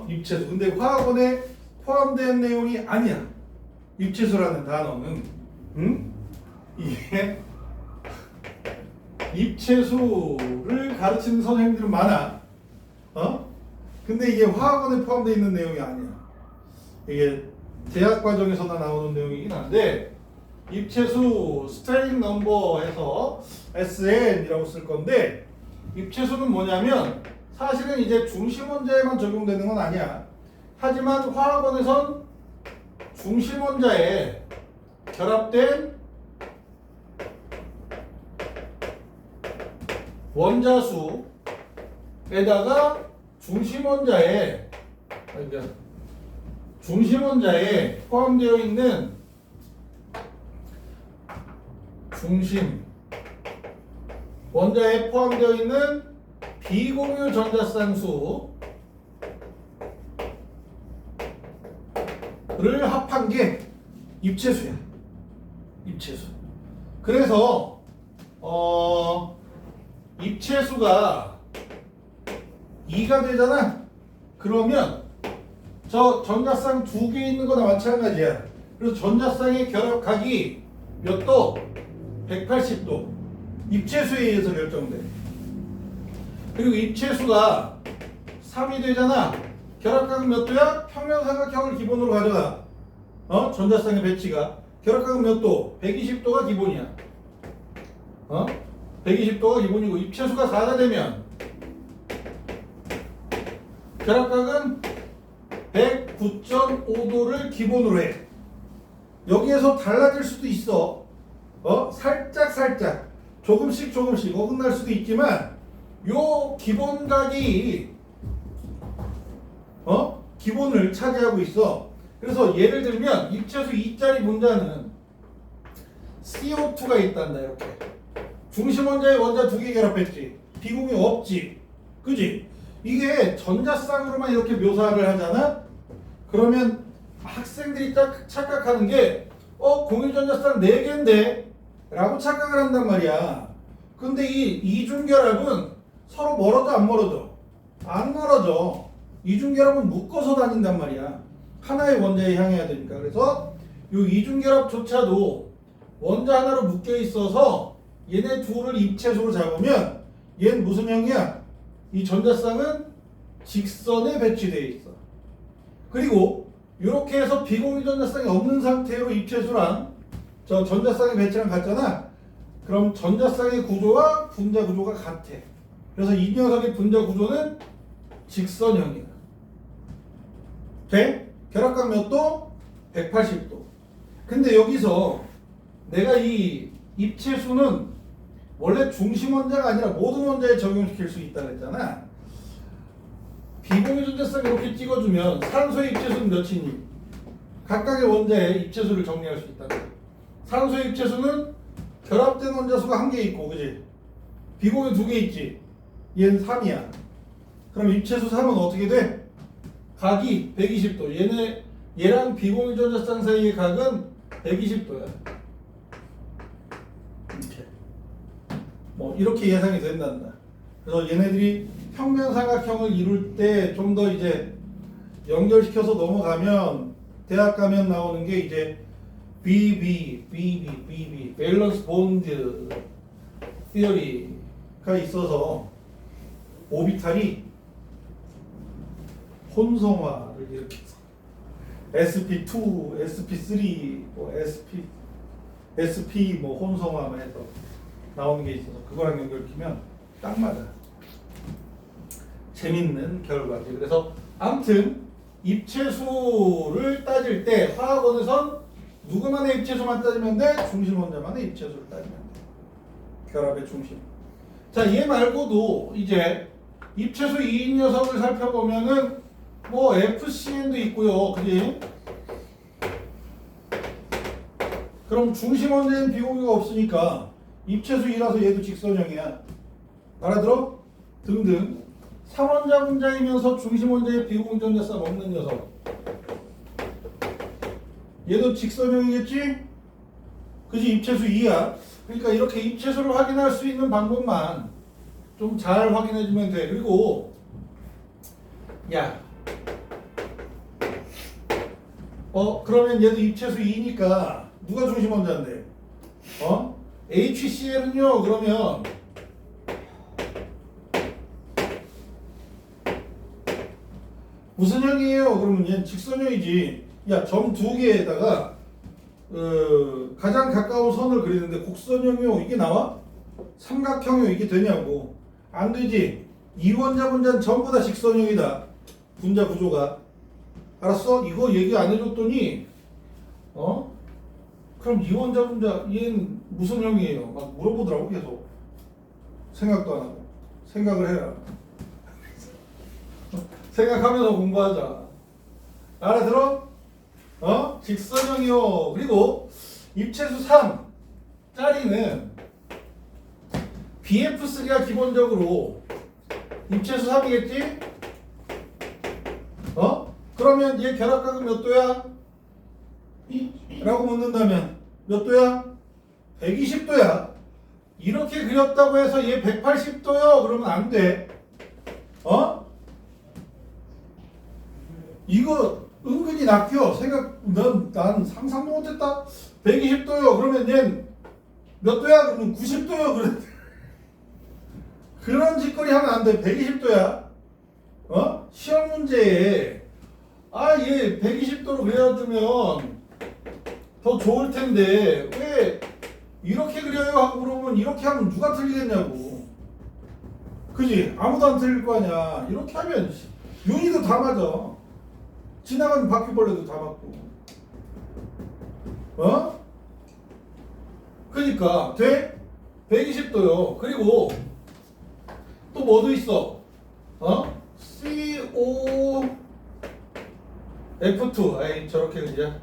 입체수. 근데 화학원에 포함된 내용이 아니야. 입체수라는 단어는. 이게 입체수를 가르치는 선생님들은 많아. 근데 이게 화학원에 포함되어 있는 내용이 아니야. 이게 대학 과정에서나 나오는 내용이긴 한데 입체수 스트레인 넘버에서 SN이라고 쓸 건데 입체수는 뭐냐면 사실은 이제 중심 원자에만 적용되는 건 아니야. 하지만 화학원에선 중심 원자에 결합된 원자수에다가 중심 원자에 포함되어 있는 중심 원자에 포함되어 있는 비공유 전자쌍수를 합한 게 입체수야. 입체수. 그래서 입체수가 2가 되잖아. 그러면 저 전자쌍 두 개 있는 거나 마찬가지야. 그래서 전자쌍의 결합각이 몇 도? 180도. 입체수에 의해서 결정돼. 그리고 입체수가 3이 되잖아. 결합각은 몇 도야? 평면삼각형을 기본으로 가져가. 전자쌍의 배치가. 결합각은 몇 도? 120도가 기본이야. 120도가 기본이고 입체수가 4가 되면 결합각은 109.5도를 기본으로 해. 여기에서 달라질 수도 있어. 살짝 조금씩 어긋날 수도 있지만 요 기본각이 기본을 차지하고 있어. 그래서 예를 들면 입체수 2짜리 문자는 CO2가 있단다. 이렇게 중심 원자에 원자 두 개 결합했지. 비공유 없지. 그지? 이게 전자쌍으로만 이렇게 묘사를 하잖아? 그러면 학생들이 딱 착각하는 게 공유 전자쌍 4개인데? 라고 착각을 한단 말이야. 근데 이 이중결합은 서로 멀어져 안 멀어져? 안 멀어져. 이중결합은 묶어서 다닌단 말이야. 하나의 원자에 향해야 되니까. 그래서 이 이중결합조차도 원자 하나로 묶여 있어서 얘네 둘을 입체수로 잡으면 얘는 무슨 형이야? 이 전자쌍은 직선에 배치되어 있어. 그리고 이렇게 해서 비공유 전자쌍이 없는 상태로 입체수랑 저 전자쌍의 배치랑 같잖아. 그럼 전자쌍의 구조와 분자 구조가 같아. 그래서 이 녀석의 분자 구조는 직선형이야. 돼? 결합각 몇 도? 180도. 근데 여기서 내가 이 입체수는 원래 중심 원자가 아니라 모든 원자에 적용시킬 수 있다고 했잖아. 비공유 전자쌍 이렇게 찍어주면 산소의 입체수는 몇이니? 각각의 원자의 입체수를 정리할 수 있다. 산소의 입체수는 결합된 원자수가 1개 있고, 그지? 비공유 2개 있지? 얘는 3이야. 그럼 입체수 3은 어떻게 돼? 각이 120도. 얘랑 비공유 전자쌍 사이의 각은 120도야. 이렇게 예상이 된단다. 그래서 얘네들이 평면삼각형을 이룰 때 좀 더 이제 연결시켜서 넘어가면 대학 가면 나오는 게 이제 BB 밸런스 본드 티어리가 있어서 오비탈이 혼성화를 일으켜서 sp2, sp3, sp 혼성화만 해서 나오는 게 있어서 그거랑 연결시키면 딱 맞아. 재밌는 결과지. 그래서 아무튼 입체수를 따질 때 화학원에선 누구만의 입체수만 따지면 돼? 중심 원자만의 입체수를 따지면 돼. 결합의 중심. 자, 얘 말고도 이제 입체수 2인 녀석을 살펴보면은 FCN도 있고요. 그지? 그럼 중심 원자에는 비공유가 없으니까 입체수 2라서 얘도 직선형이야. 알아들어? 등등. 3원자 분자이면서 중심 원자에 비공유 전자쌍 없는 녀석. 얘도 직선형이겠지? 그지? 입체수 2야. 그러니까 이렇게 입체수를 확인할 수 있는 방법만 좀 잘 확인해주면 돼. 그리고 그러면 얘도 입체수 2니까 누가 중심 원자인데? HCl은요, 그러면 무슨 형이에요? 그러면 얘는 직선형이지. 야, 점 두 개에다가 가장 가까운 선을 그리는데 곡선형이요 이게 나와? 삼각형이요 이게 되냐고. 안 되지. 이원자 분자는 전부 다 직선형이다. 분자 구조가. 알았어? 이거 얘기 안 해줬더니 그럼 이원자 분자 얘는 무슨 형이에요? 막 물어보더라고 계속. 생각도 안 하고. 생각을 해라. 생각하면서 공부하자. 알아들어? 직선형이요. 그리고 입체수 3짜리는 BF3가 기본적으로 입체수 3이겠지? 그러면 얘 결합각은 몇 도야? 라고 묻는다면 몇 도야? 120도야. 이렇게 그렸다고 해서 얘 180도요? 그러면 안 돼. 이거 은근히 낚여. 난 상상도 못했다. 120도요. 그러면 얘는 몇 도야? 그러면 90도요. 그런 짓거리 하면 안 돼. 120도야. 시험 문제에 얘 120도로 그려주면 더 좋을 텐데 왜 이렇게 그려요? 하고 물어보면 이렇게 하면 누가 틀리겠냐고. 그지? 아무도 안 틀릴 거 아니야. 이렇게 하면 윤희도 다 맞아. 지나가는 바퀴벌레도 다 맞고. 그러니까 돼? 120도요. 그리고 또 뭐도 있어? COF2. 아이 저렇게 그지?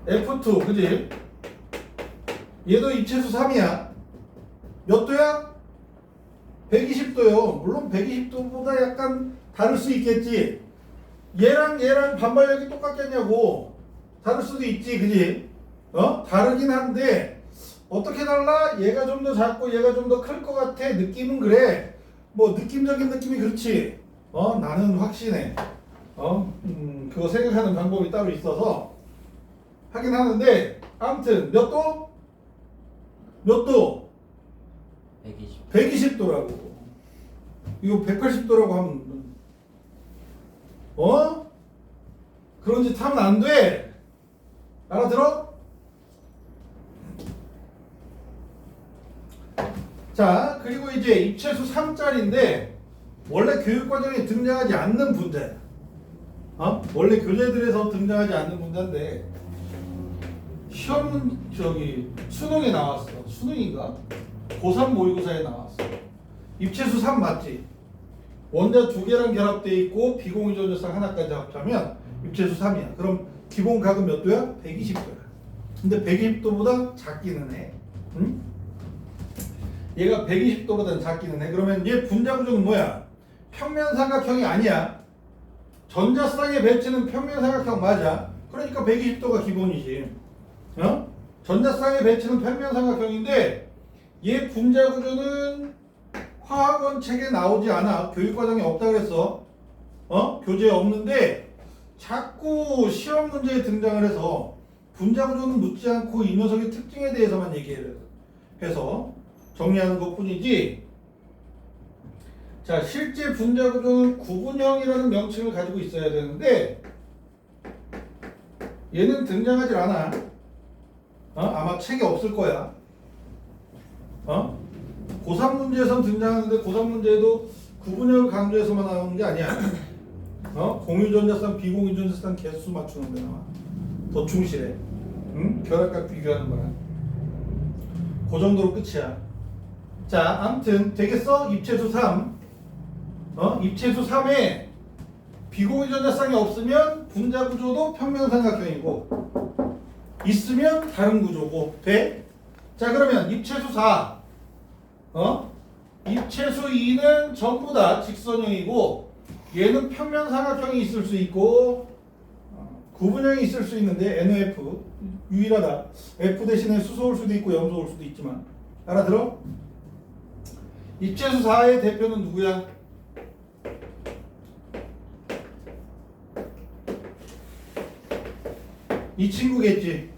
F2 그지? 얘도 입체수 3이야. 몇 도야? 120도요. 물론 120도보다 약간 다를 수 있겠지. 얘랑 반발력이 똑같겠냐고. 다를 수도 있지, 그지? 다르긴 한데 어떻게 달라? 얘가 좀 더 작고 얘가 좀 더 클 것 같아. 느낌은 그래. 뭐 느낌적인 느낌이 그렇지. 나는 확신해. 그거 생각하는 방법이 따로 있어서 하긴 하는데 아무튼 몇 도? 몇 도? 120. 120도라고. 이거 180도라고 하면 그런 짓 하면 안 돼. 알아들어? 자, 그리고 이제 입체수 3짜리인데 원래 교육과정에 등장하지 않는 분자야. 원래 교재들에서 등장하지 않는 분자인데 시험 수능에 나왔어. 수능인가? 고3 모의고사에 나왔어. 입체수 3 맞지? 원자 두 개랑 결합되어 있고 비공유전자쌍 하나까지 합하면 입체수 3이야. 그럼 기본각은 몇 도야? 120도야. 근데 120도보다 작기는 해. 응? 얘가 120도보다는 작기는 해. 그러면 얘 분자 구조는 뭐야? 평면삼각형이 아니야. 전자쌍의 배치는 평면삼각형 맞아. 그러니까 120도가 기본이지. 전자쌍의 배치는 평면삼각형인데 얘 분자 구조는 화학원 책에 나오지 않아. 교육과정에 없다 그랬어. 교재에 없는데 자꾸 시험 문제에 등장을 해서 분자 구조는 묻지 않고 이 녀석의 특징에 대해서만 얘기를 해서 정리하는 것 뿐이지. 자, 실제 분자 구조는 구분형이라는 명칭을 가지고 있어야 되는데 얘는 등장하지 않아. 아마 책에 없을 거야. 고3 문제에선 등장하는데 고3 문제에도 구분형을 강조해서만 나오는 게 아니야. 공유전자쌍, 비공유전자쌍 개수 맞추는 데 나와. 더 충실해. 응? 결합각 비교하는 거야. 그 정도로 끝이야. 자, 아무튼 되겠어? 입체수 3. 입체수 3에 비공유전자쌍이 없으면 분자 구조도 평면삼각형이고 있으면 다른 구조고 돼? 자, 그러면 입체수 4. 입체수 2는 전부 다 직선형이고 얘는 평면삼각형이 있을 수 있고 구분형이 있을 수 있는데 NOF 유일하다. F 대신에 수소 올 수도 있고 염소 올 수도 있지만 알아들어? 입체수 4의 대표는 누구야? 이 친구겠지.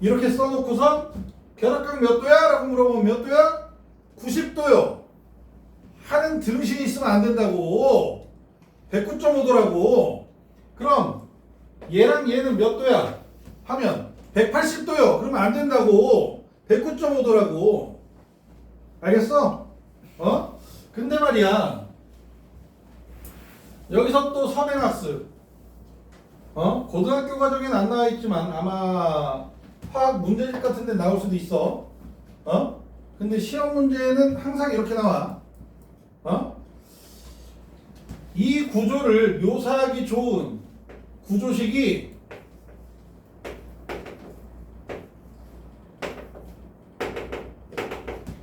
이렇게 써놓고서 결합각 몇 도야? 라고 물어보면 몇 도야? 90도요. 하는 등신이 있으면 안 된다고. 109.5도라고. 그럼 얘랑 얘는 몇 도야? 하면 180도요. 그러면 안 된다고. 109.5도라고. 알겠어? 어? 근데 말이야. 여기서 또 선행하스. 고등학교 과정에는 안 나와 있지만 아마 화학 문제집 같은 데 나올 수도 있어. 근데 시험 문제는 항상 이렇게 나와. 이 구조를 묘사하기 좋은 구조식이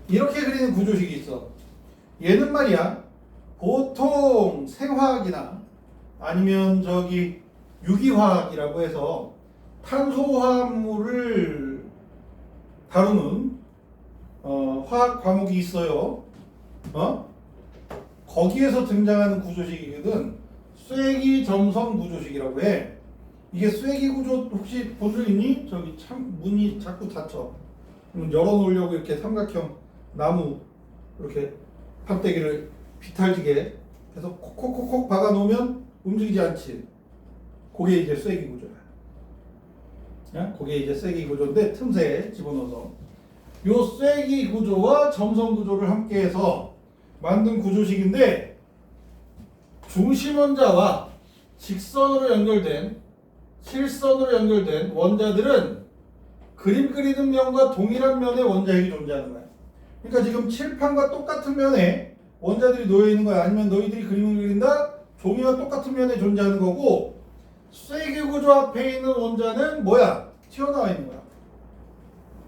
이렇게 그리는 구조식이 있어. 얘는 말이야, 보통 생화학이나 아니면 저기 유기화학이라고 해서 탄소화합물을 다루는 화학 과목이 있어요. 거기에서 등장하는 구조식이거든. 쐐기 점성 구조식이라고 해. 이게 쐐기 구조 혹시 본 적 있니? 저기 참 문이 자꾸 닫혀. 열어놓으려고 이렇게 삼각형 나무 이렇게 판때기를 비탈지게 해서 콕콕콕콕 박아놓으면 움직이지 않지. 그게 이제 쐐기 구조야. 그게 이제 쐐기 구조인데 틈새에 집어넣어서 요 쐐기 구조와 점성 구조를 함께해서 만든 구조식인데 중심 원자와 직선으로 연결된 실선으로 연결된 원자들은 그림 그리는 면과 동일한 면의 원자핵이 존재하는 거야. 그러니까 지금 칠판과 똑같은 면에 원자들이 놓여 있는 거야. 아니면 너희들이 그림을 그린다? 종이와 똑같은 면에 존재하는 거고, 쐐기 구조 앞에 있는 원자는 뭐야? 튀어나와 있는 거야.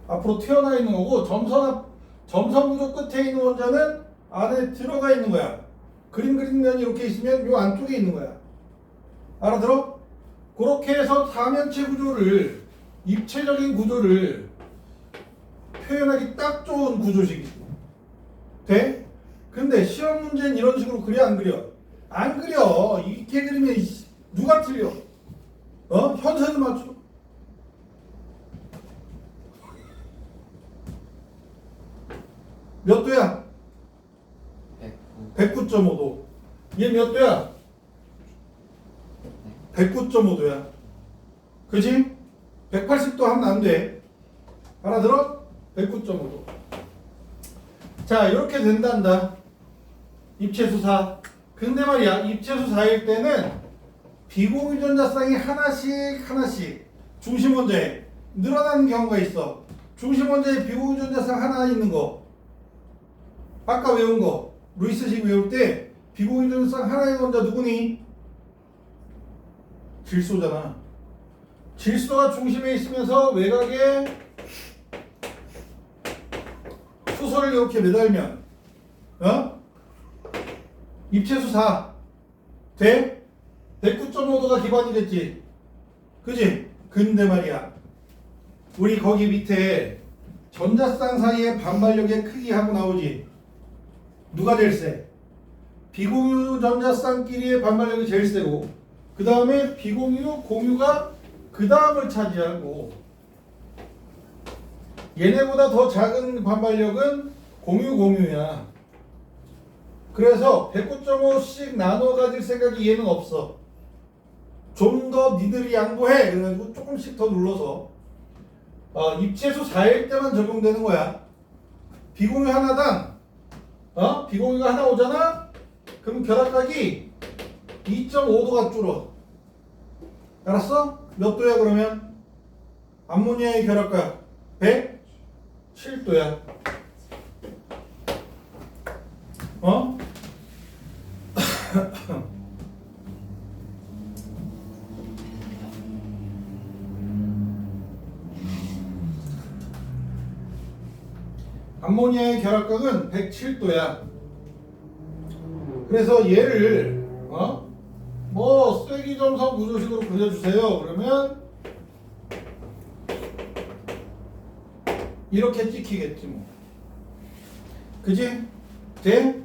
앞으로 튀어나와 있는 거고, 점선 구조 끝에 있는 원자는 안에 들어가 있는 거야. 그림 그리는 면이 이렇게 있으면 요 안쪽에 있는 거야. 알아들어? 그렇게 해서 사면체 구조를, 입체적인 구조를 표현하기 딱 좋은 구조식이지. 돼? 근데 시험 문제는 이런 식으로 그려 안 그려? 안 그려. 이렇게 그리면 누가 틀려? 현세도 맞춰. 몇 도야? 109.5도. 얘 몇 도야? 109.5도야. 그지? 180도 하면 안 돼. 알아들어? 109.5도. 자, 이렇게 된단다. 입체수 4. 근데 말이야, 입체수 4일 때는 비공유전자쌍이 하나씩 중심 원자에 늘어나는 경우가 있어. 중심 원자에 비공유전자쌍 하나 있는 거. 아까 외운 거. 루이스식 외울 때 비공유전자쌍 하나의 원자 누구니? 질소잖아. 질소가 중심에 있으면서 외곽에 수소를 이렇게 매달면 입체수 4 돼? 109.5도가 기반이 됐지. 그지? 근데 말이야, 우리 거기 밑에 전자쌍 사이의 반발력의 크기하고 나오지. 누가 제일 세? 비공유 전자쌍끼리의 반발력이 제일 세고, 그 다음에 비공유, 공유가 그 다음을 차지하고, 얘네보다 더 작은 반발력은 공유야. 그래서 109.5씩 나눠 가질 생각이 얘는 없어. 좀 더 니들이 양보해. 그래가지고 조금씩 더 눌러서 입체수 4일 때만 적용되는 거야. 비공유 하나당 비공유가 하나 오잖아? 그럼 결합각이 2.5도가 줄어. 알았어? 몇 도야 그러면? 암모니아의 결합각 107도야. 암모니아의 결합각은 107도야. 그래서 얘를 뭐 쐐기점성 구조식으로 그려주세요. 그러면 이렇게 찍히겠지 뭐. 그지? 돼?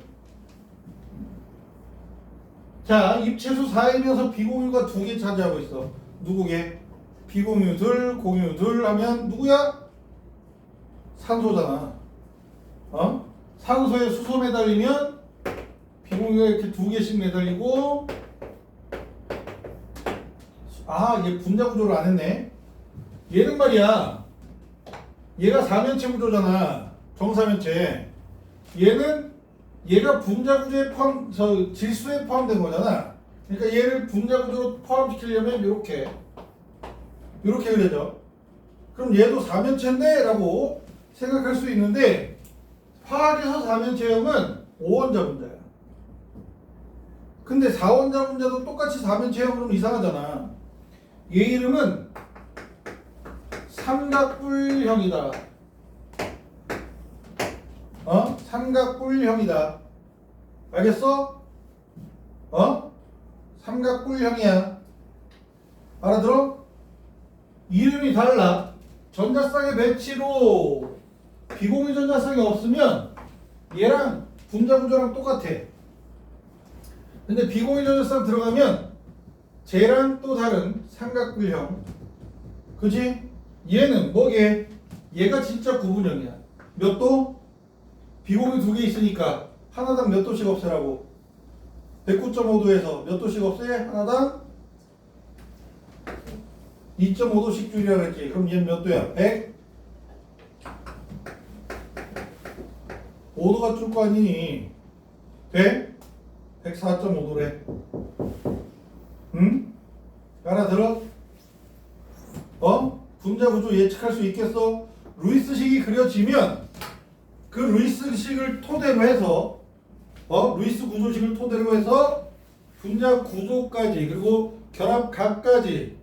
자, 입체수 4이면서 비공유가 2개 차지하고 있어. 누구게? 비공유 둘, 공유 둘 하면 누구야? 산소잖아. 산소에 수소 매달리면 비공유가 이렇게 2개씩 매달리고 아, 얘 분자 구조를 안 했네. 얘는 말이야. 얘가 사면체 구조잖아. 정사면체. 얘가 분자 구조에 질소에 포함된 거잖아. 그러니까 얘를 분자 구조로 포함시키려면 이렇게 그려져. 그럼 얘도 사면체인데? 라고 생각할 수 있는데 화학에서 사면체형은 5원자 분자야. 근데 4원자 분자도 똑같이 사면체형 그러면 이상하잖아. 얘 이름은 삼각뿔형이다. 삼각뿔형이다. 알겠어? 삼각뿔형이야. 알아들어? 이름이 달라. 전자쌍의 배치로 비공유 전자쌍이 없으면 얘랑 분자 구조랑 똑같아. 근데 비공유 전자쌍 들어가면 쟤랑 또 다른 삼각뿔형. 그지? 얘는 뭐게? 얘가 진짜 구분형이야. 몇 도? 비공유 2개 있으니까 하나당 몇 도씩 없애라고. 109.5도에서 몇 도씩 없애? 하나당 2.5도씩 줄이라 그랬지. 그럼 얘는 몇 도야? 100? 5도가 줄 거 아니니? 돼? 104.5도래. 응? 알아들어? 분자 구조 예측할 수 있겠어? 루이스식이 그려지면 그 루이스식을 토대로 해서 루이스 구조식을 토대로 해서 분자 구조까지 그리고 결합각까지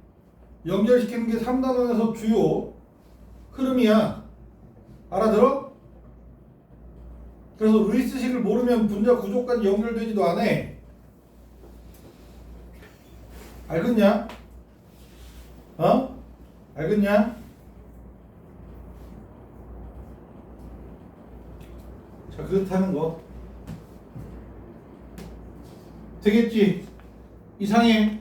연결시키는 게 3단원에서 주요 흐름이야. 알아들어? 그래서 루이스식을 모르면 분자 구조까지 연결되지도 않아. 알겠냐? 알겠냐? 자, 그렇다는 거 되겠지? 이상해.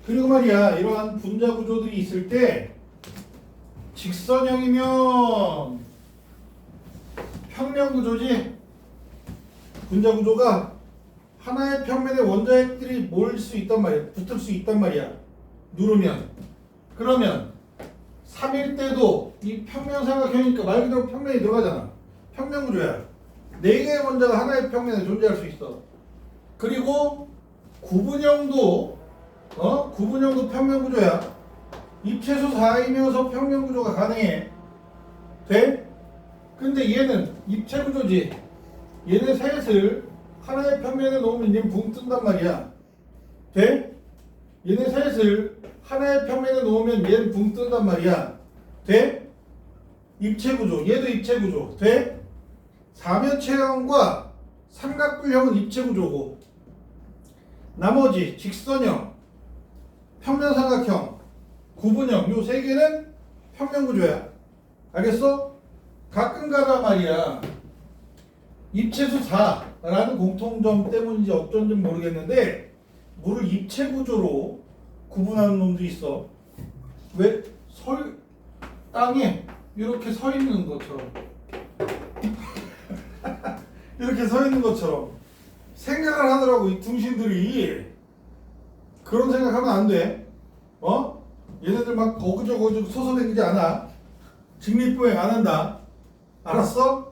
그리고 말이야, 이러한 분자 구조들이 있을 때 직선형이면 평면 구조지. 분자 구조가 하나의 평면에 원자핵들이 모일 수 있단 말이야. 붙을 수 있단 말이야. 누르면. 그러면 3일 때도 이 평면 삼각형이니까 말 그대로 평면이 들어가잖아. 평면 구조야. 4개의 원자가 하나의 평면에 존재할 수 있어. 그리고 구분형도 평면 구조야. 입체수 4이면서 평면 구조가 가능해. 돼? 근데 얘는 입체 구조지. 얘네 셋을 하나의 평면에 놓으면 얘는 붕 뜬단 말이야. 돼? 얘네 셋을 하나의 평면에 놓으면 얘는 붕 뜬단 말이야. 돼? 입체 구조. 얘도 입체 구조. 돼? 사면체형과 삼각뿔형은 입체 구조고 나머지 직선형, 평면 삼각형, 구분형 요 3개는 평면 구조야. 알겠어? 가끔가다 말이야. 입체수 4라는 공통점 때문인지 어쩐지 모르겠는데 물을 입체 구조로 구분하는 놈도 있어. 왜? 땅에 이렇게 서 있는 것처럼 이렇게 서 있는 것처럼 생각을 하더라고. 이 둥신들이 그런 생각하면 안 돼. 얘네들 막 거기저기 솟아다니지 않아. 직립보행 안 한다. 알았어?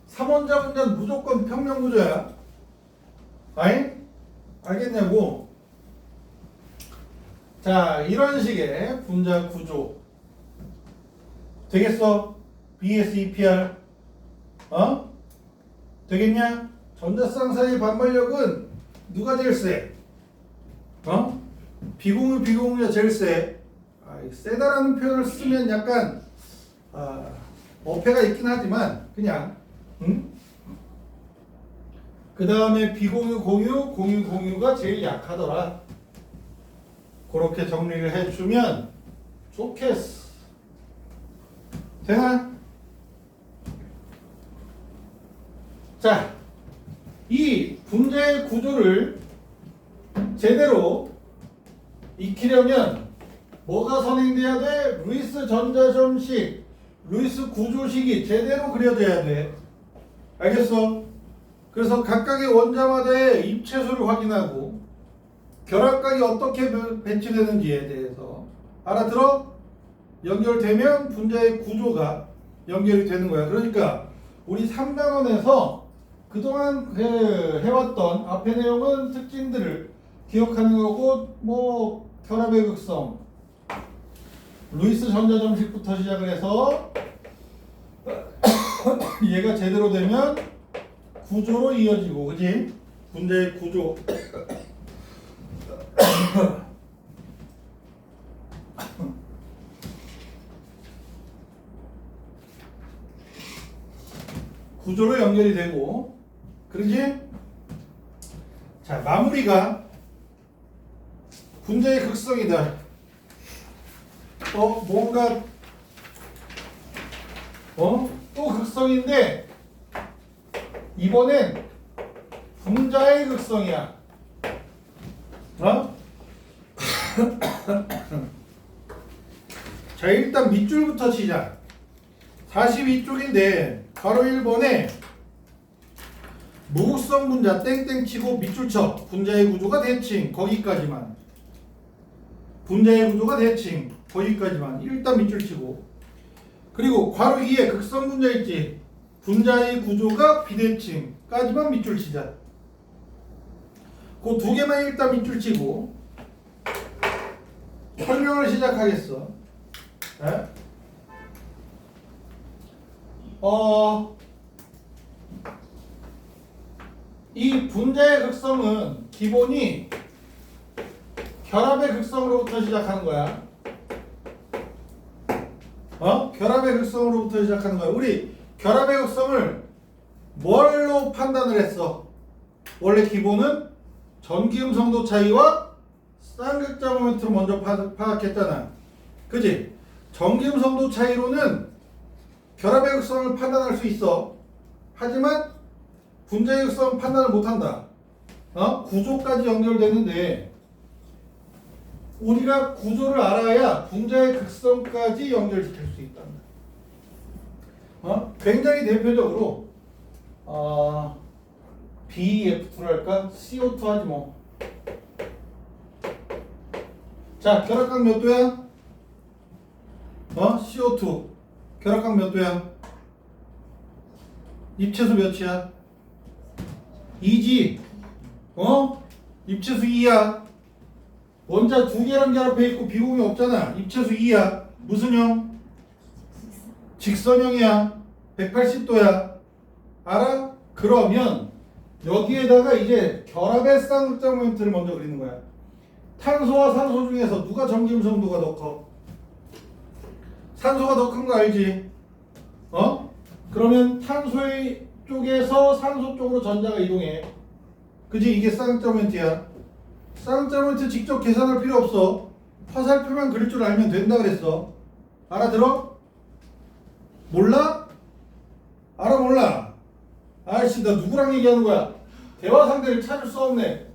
3원자 분자는 무조건 평면 구조야. 아이? 알겠냐고? 자, 이런 식의 분자 구조 되겠어? BS-EPR 되겠냐? 전자쌍 사이의 반발력은 누가 제일 세? 비공유가 제일 세. 세다라는 표현을 쓰면 약간 어폐가 있긴 하지만 그냥 그 다음에 비공유 공유가 제일 약하더라. 그렇게 정리를 해주면 좋겠어. 되나? 자, 이 분자의 구조를 제대로 익히려면 뭐가 선행돼야 돼? 루이스 전자점식, 루이스 구조식이 제대로 그려져야 돼. 알겠어? 그래서 각각의 원자마다의 입체수를 확인하고 결합각이 어떻게 배치되는지에 대해서 알아들어? 연결되면 분자의 구조가 연결이 되는 거야. 그러니까 우리 3단원에서 그동안 해왔던 앞의 내용은 특징들을 기억하는 거고, 뭐 결합의 극성, 루이스 전자점식부터 시작을 해서 얘가 제대로 되면 구조로 이어지고, 그지? 분자의 구조. 구조로 연결이 되고, 그러지? 자, 마무리가 분자의 극성이다. 뭔가 또 극성인데 이번엔 분자의 극성이야. 자, 일단 밑줄부터 치자. 42쪽인데 바로 1번에 무극성 분자 땡땡 치고 밑줄 쳐. 분자의 구조가 대칭. 거기까지만. 분자의 구조가 대칭. 거기까지만. 일단 밑줄 치고. 그리고 괄호 2에 극성 분자 있지. 분자의 구조가 비대칭까지만 밑줄 치자. 그 두 개만 일단 밑줄 치고 설명을 시작하겠어. 네? 이 분자의 극성은 기본이 결합의 극성으로부터 시작하는 거야. 결합의 극성으로부터 시작하는 거야. 우리 결합의 극성을 뭘로 판단을 했어? 원래 기본은 전기음 성도 차이와 쌍극자 모멘트로 먼저 파악했잖아. 그지? 전기음 성도 차이로는 결합의 극성을 판단할 수 있어. 하지만 분자의 극성 판단을 못한다. 구조까지 연결되는데 우리가 구조를 알아야 분자의 극성까지 연결시킬 수 있다. 굉장히 대표적으로 BF2로 할까? CO2 하지 뭐. 자, 결합각 몇 도야? CO2 결합각 몇 도야? 입체수 몇이야? 2지. 입체수 2야. 원자 두 개랑 결합해 있고 비공이 없잖아. 입체수 2야. 무슨 형? 직선형이야. 180도야. 알아? 그러면 여기에다가 이제 결합의 쌍극자 모멘트를 먼저 그리는 거야. 탄소와 산소 중에서 누가 전기음 성도가 더 커? 산소가 더 큰 거 알지? 그러면 탄소의 쪽에서 산소 쪽으로 전자가 이동해. 그지? 이게 쌍극자 모멘트야. 쌍극자 모멘트 직접 계산할 필요 없어. 화살표만 그릴 줄 알면 된다 그랬어. 알아들어? 몰라? 알아 몰라? 아이씨, 나 누구랑 얘기하는 거야? 대화 상대를 찾을 수 없네.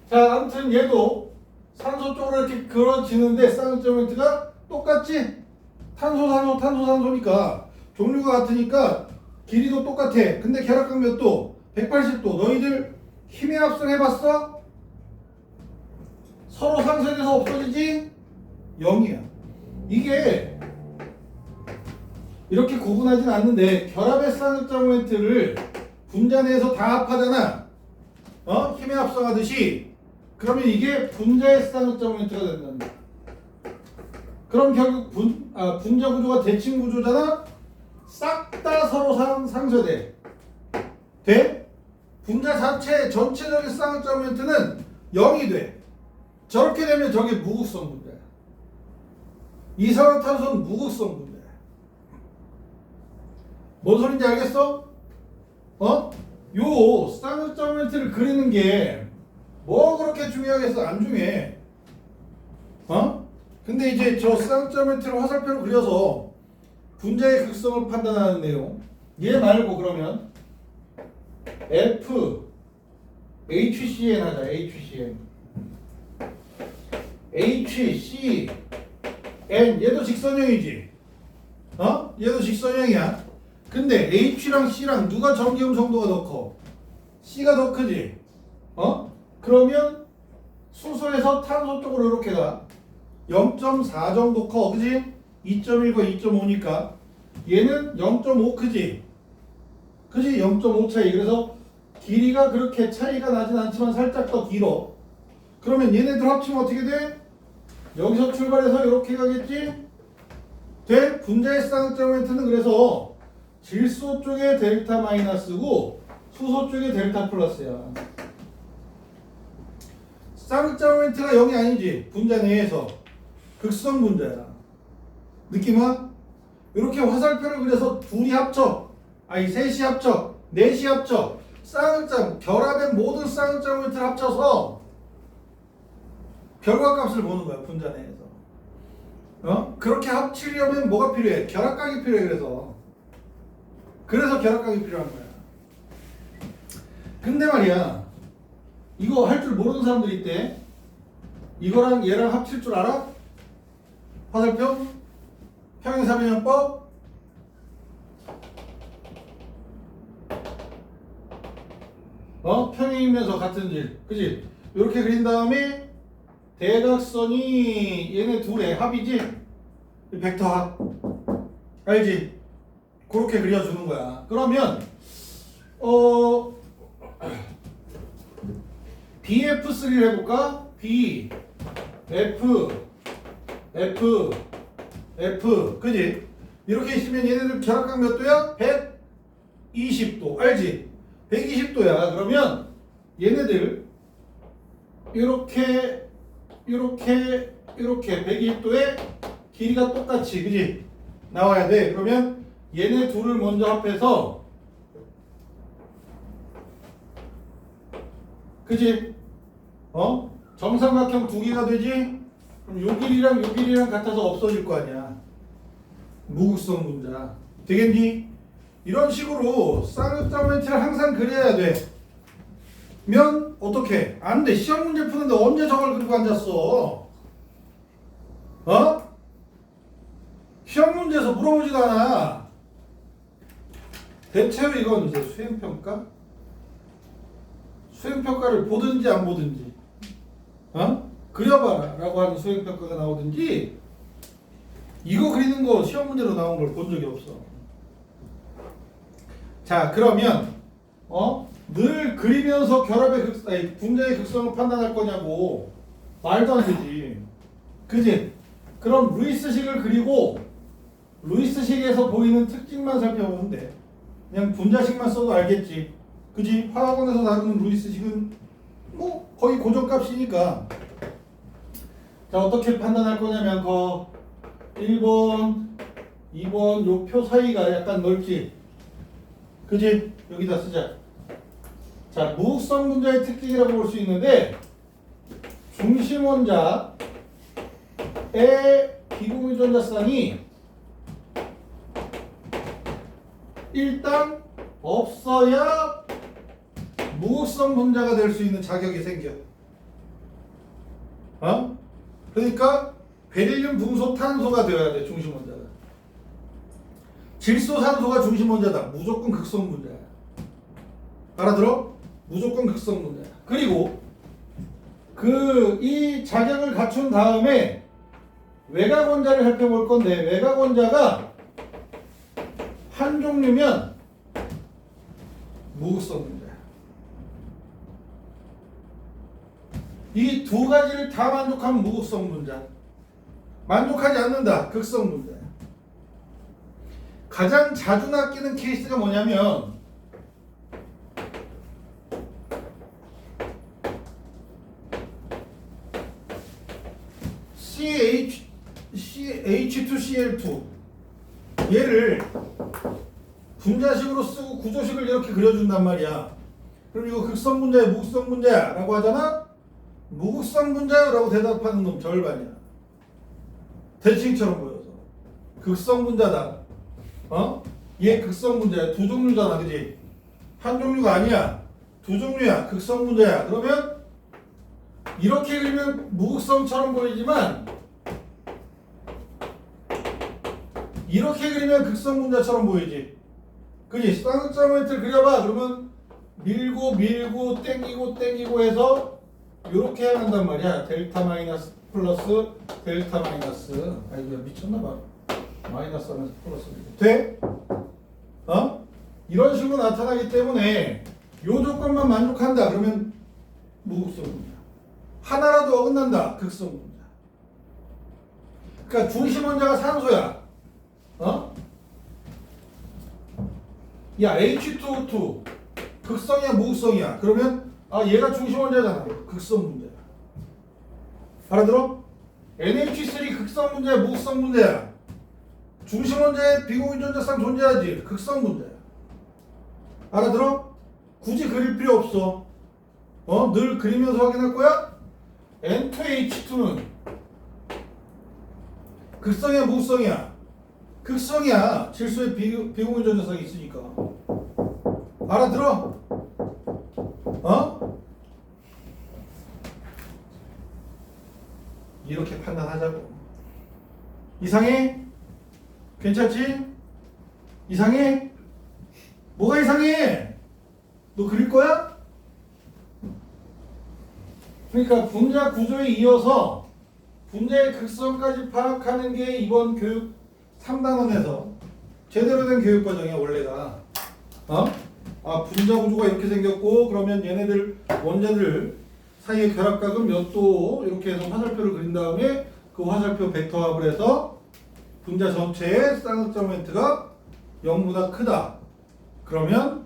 자, 아무튼 얘도 산소 쪽으로 이렇게 그어지는데 쌍극자 모멘트가 똑같지? 탄소, 산소, 탄소, 산소니까 종류가 같으니까 길이도 똑같아. 근데 결합각 몇 도? 180도. 너희들 힘의 합성 해봤어? 서로 상쇄돼서 없어지지? 0이야. 이게 이렇게 구분하진 않는데 결합의 쌍극자 모멘트를 분자 내에서 다 합하잖아. 힘의 합성하듯이. 그러면 이게 분자의 쌍극자 모멘트가 된단다. 그럼 결국 분자 구조가 대칭 구조잖아. 싹 다 서로 상쇄돼. 돼? 분자 자체 전체적인 쌍극자 모멘트는 0이 돼. 저렇게 되면 저게 무극성 분자야. 이산화탄소는 무극성 분자야. 뭔 소린지 알겠어? 요 쌍극자 모멘트를 그리는 게 뭐 그렇게 중요하겠어? 안 중요해. 근데 이제 저 쌍극자 모멘트를 화살표로 그려서 분자의 극성을 판단하는 내용. 얘 말고 그러면 F HCN 하자. HCN HCN 얘도 직선형이지. 얘도 직선형이야. 근데 H랑 C랑 누가 전기음 성도가 더 커? C가 더 크지. 그러면 수소에서 탄소 쪽으로 이렇게 가. 0.4 정도 커. 그지? 2.1과 2.5니까 얘는 0.5 크지? 그지? 0.5 차이. 그래서 길이가 그렇게 차이가 나진 않지만 살짝 더 길어. 그러면 얘네들 합치면 어떻게 돼? 여기서 출발해서 이렇게 가겠지? 돼? 분자의 쌍극장 모멘트는 그래서 질소 쪽에 델타 마이너스고 수소 쪽에 델타 플러스야. 쌍극장 모멘트가 0이 아니지. 분자 내에서 극성 분자야. 느낌 와? 이렇게 화살표를 그려서 둘이 합쳐, 아니 셋이 합쳐, 넷이 합쳐, 쌍극장 결합의 모든 쌍극장 모멘트를 합쳐서 결과값을 보는 거야. 분자 내에서. 그렇게 합치려면 뭐가 필요해? 결합각이 필요해. 그래서 결합각이 필요한 거야. 근데 말이야, 이거 할 줄 모르는 사람들이 있대. 이거랑 얘랑 합칠 줄 알아? 화살표? 평행사변형법? 평행이면서 같은 질. 그지? 이렇게 그린 다음에 대각선이 얘네 둘의 합이지? 벡터 합. 알지? 그렇게 그려주는 거야. 그러면 BF3를 해볼까? B, F, F, F. 그지? 이렇게 있으면 얘네들 결합각 몇 도야? 120도. 알지? 120도야. 그러면 얘네들 이렇게 120도의 길이가 똑같이, 그지? 나와야 돼. 그러면 얘네 둘을 먼저 합해서, 그지? 정삼각형 두 개가 되지? 그럼 요 길이랑 같아서 없어질 거 아니야. 무극성 분자. 되겠니? 이런 식으로 쌍극장 모멘트를 항상 그려야 돼. 면 어떻게? 안 돼. 시험 문제 푸는데 언제 저걸 그리고 앉았어? 시험 문제에서 물어보지도 않아. 대체로 이건 이제 수행평가? 수행평가를 보든지 안 보든지, 그려봐라 라고 하는 수행평가가 나오든지, 이거 그리는 거 시험 문제로 나온 걸 본 적이 없어. 자, 그러면 늘 그리면서 분자의 극성을 판단할 거냐고. 말도 안 되지. 그지? 그럼 루이스식을 그리고 루이스식에서 보이는 특징만 살펴보면 돼. 그냥 분자식만 써도 알겠지. 그지? 화학원에서 다루는 루이스식은 뭐 거의 고정값이니까. 자, 어떻게 판단할 거냐면 1번, 2번 요 표 사이가 약간 넓지. 그지? 여기다 쓰자. 자, 무극성 분자의 특징이라고 볼 수 있는데, 중심 원자의 비공유 전자쌍이 일단 없어야 무극성 분자가 될 수 있는 자격이 생겨. 그러니까 베릴륨, 붕소, 탄소가 되어야 돼. 중심 원자가. 질소, 산소가 중심 원자다. 무조건 극성 분자야. 알아들어? 무조건 극성 분자야. 그리고 이 자격을 갖춘 다음에 외곽 원자를 살펴볼 건데, 외곽 원자가 한 종류면 무극성 분자야. 이 두 가지를 다 만족하면 무극성 분자. 만족하지 않는다. 극성 분자야. 가장 자주 낚이는 케이스가 뭐냐면, H2Cl2 얘를 분자식으로 쓰고 구조식을 이렇게 그려준단 말이야. 그럼 이거 극성 분자야, 무극성 분자야 라고 하잖아? 무극성 분자야 라고 대답하는 놈 절반이야. 대칭처럼 보여서 극성 분자다. 얘 극성 분자야. 두 종류잖아, 그지? 한 종류가 아니야. 두 종류야. 극성 분자야. 그러면 이렇게 그리면 무극성처럼 보이지만, 이렇게 그리면 극성 분자처럼 보이지. 그지? 쌍극장 모멘트를 그려봐. 그러면 밀고 땡기고 해서 이렇게 해야 한단 말이야. 델타 마이너스 플러스 델타 마이너스. 아이고 미쳤나봐. 마이너스 하면서 플러스 돼? 이런 식으로 나타나기 때문에 요 조건만 만족한다. 그러면 무극성 분자. 하나라도 어긋난다. 극성 분자. 그러니까 중심 원자가 산소야. 야 H2O2 극성이야 무극성이야? 그러면 얘가 중심 원자잖아. 극성 분자야. 알아들어? NH3 극성 분자야 무극성 분자야? 중심 원자의 비공유 전자상 존재하지. 극성 분자야. 알아들어? 굳이 그릴 필요 없어. 늘 그리면서 확인할 거야? N2H2는 극성이야 무극성이야? 극성이야. 질소에 비공유 전자상이 있으니까. 알아들어? 이렇게 판단하자고. 이상해? 괜찮지? 이상해? 뭐가 이상해? 너 그릴 거야? 그러니까 분자 구조에 이어서 분자의 극성까지 파악하는 게 이번 교육 3단원에서 제대로 된 교육 과정이야 원래가. 분자 구조가 이렇게 생겼고 그러면 얘네들 원자들 사이의 결합각은 몇 도 이렇게 해서 화살표를 그린 다음에 그 화살표 벡터합을 해서 분자 전체의 쌍극점 모멘트가 0보다 크다. 그러면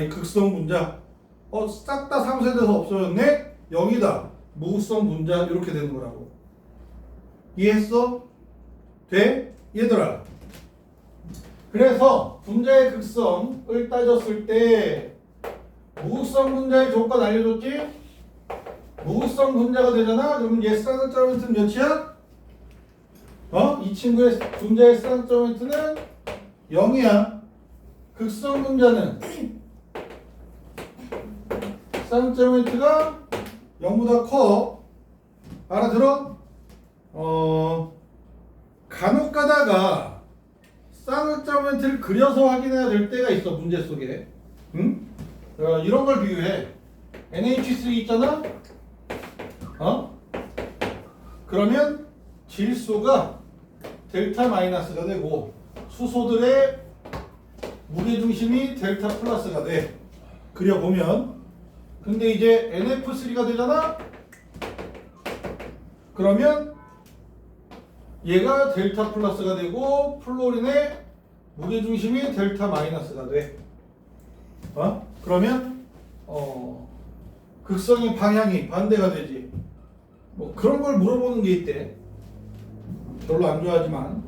극성 분자. 싹 다 상쇄돼서 없어졌네? 0이다. 무극성 분자 이렇게 되는 거라고. 이해했어? 돼? 얘들아. 그래서 분자의 극성을 따졌을 때 무극성 분자의 조건 알려줬지? 무극성 분자가 되잖아? 그러면 얘 쌍극점 모멘트는 몇이야? 이 친구의 분자의 쌍극점 모멘트는 0이야. 극성 분자는 쌍극점 모멘트가 0보다 커. 알아들어? 간혹 가다가 쌍극점 모멘트를 그려서 확인해야 될 때가 있어 문제 속에. 이런 걸 비유해. NH3 있잖아? 그러면 질소가 델타 마이너스가 되고 수소들의 무게중심이 델타 플러스가 돼. 그려보면. 근데 이제 NF3가 되잖아? 그러면 얘가 델타 플러스가 되고 플로린의 무게중심이 델타 마이너스가 돼. 그러면 극성의 방향이 반대가 되지. 뭐 그런 걸 물어보는 게 있대. 별로 안 좋아하지만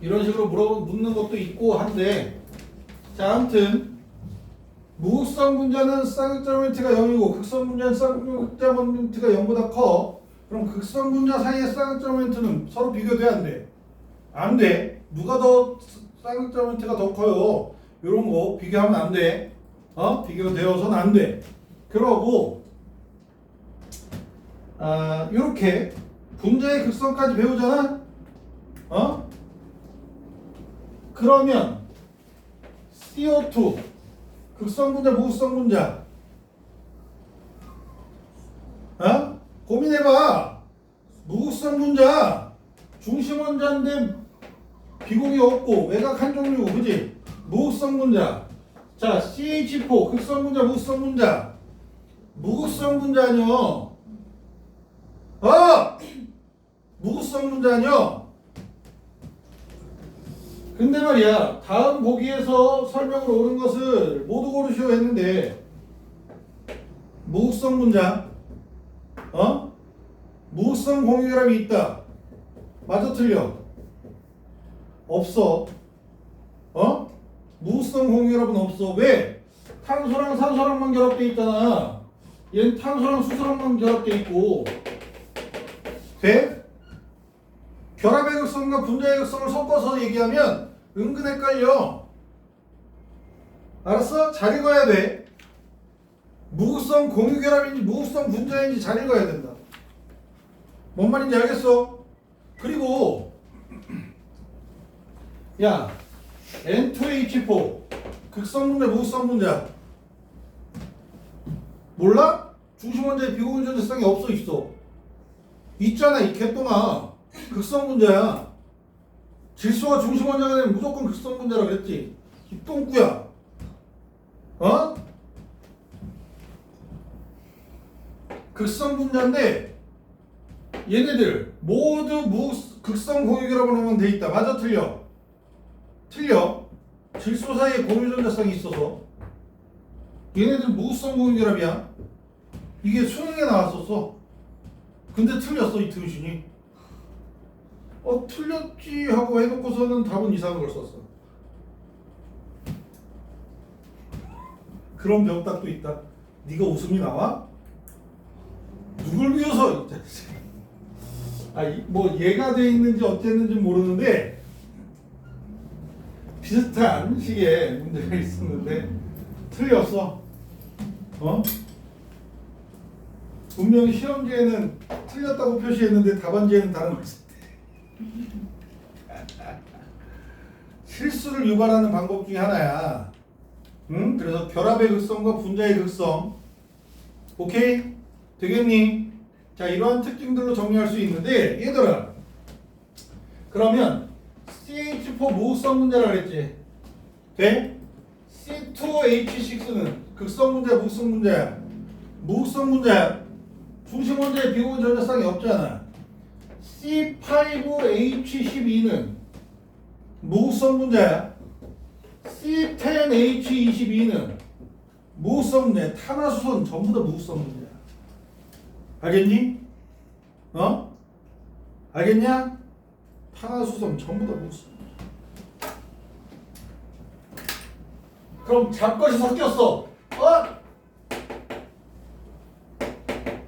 이런 식으로 묻는 것도 있고 한데, 자 아무튼 무극성 분자는 쌍극점 모멘트가 0이고 극성 분자는 쌍극점 모멘트가 0보다 커. 그럼 극성 분자 사이의 쌍극점 모멘트는 서로 비교돼 안 돼? 안 돼. 누가 더 쌍극점 모멘트가 더 커요? 이런 거 비교하면 안 돼. 비교되어서는 안 돼. 그러고 이렇게 분자의 극성까지 배우잖아. 그러면 CO2 극성 분자 무극성 분자 고민해봐. 무극성 분자 중심 원자인데 비공이 없고 외곽 한 종류고 그지? 무극성 분자. 자 CH4 극성 분자 무극성 분자. 무극성 분자 아니요. 무극성 분자 아니요. 근데 말이야 다음 보기에서 설명을 옳은 것을 모두 고르시오 했는데 무극성 분자 무극성 공유결합이 있다. 맞아 틀려? 없어. 무극성 공유결합은 없어. 왜? 탄소랑 산소랑만 결합돼 있잖아. 얘는 탄소랑 수소랑만 결합돼 있고. 돼? 결합의 극성과 분자의 극성을 섞어서 얘기하면 은근 헷갈려. 알았어? 잘 읽어야 돼. 무극성 공유결합인지 무극성 분자인지 잘 읽어야 된다. 뭔 말인지 알겠어? 그리고 야 N2H4 극성 분자 무극성 분자 몰라? 중심 원자의 비공유 전자성이 없어 있어. 있잖아 이 개똥아. 극성 분자야. 질소가 중심 원자가 되면 무조건 극성 분자라 그랬지. 이 똥꾸야. 어? 극성 분자인데 얘네들 모두 극성 공유기라고 하면 돼 있다. 맞아 틀려? 틀려. 질소 사이에 공유 전자성이 있어서 얘네들 무극성 공유결합이야. 이게 수능에 나왔었어. 근데 틀렸어 이 등신이. 틀렸지 하고 해놓고서는 답은 이상한 걸 썼어. 그런 병탁도 있다. 네가 웃음이 나와? 누굴 위해서? 뭐 얘가 돼 있는지 어땠는지 모르는데 비슷한 식의 문제가 있었는데 틀렸어. 분명히 시험지에는 틀렸다고 표시했는데 답안지에는 다른 걸 썼대. 실수를 유발하는 방법 중에 하나야. 그래서 결합의 극성과 분자의 극성. 오케이? 되겠니? 자, 이러한 특징들로 정리할 수 있는데 얘들아, 그러면 CH4 무극성 분자라 그랬지? 돼? C2H6는 극성 분자, 무극성 분자야? 무극성 분자야. 중심 원자의 비공유 전자성이 없잖아. C5H12는 무극성 분자야. C10H22는 무극성 분자야. 탄화수소는 전부 다 무극성 분자야. 알겠니? 알겠냐? 탄화수소는 전부 다 무극성 분자. 그럼 잡것이 섞였어.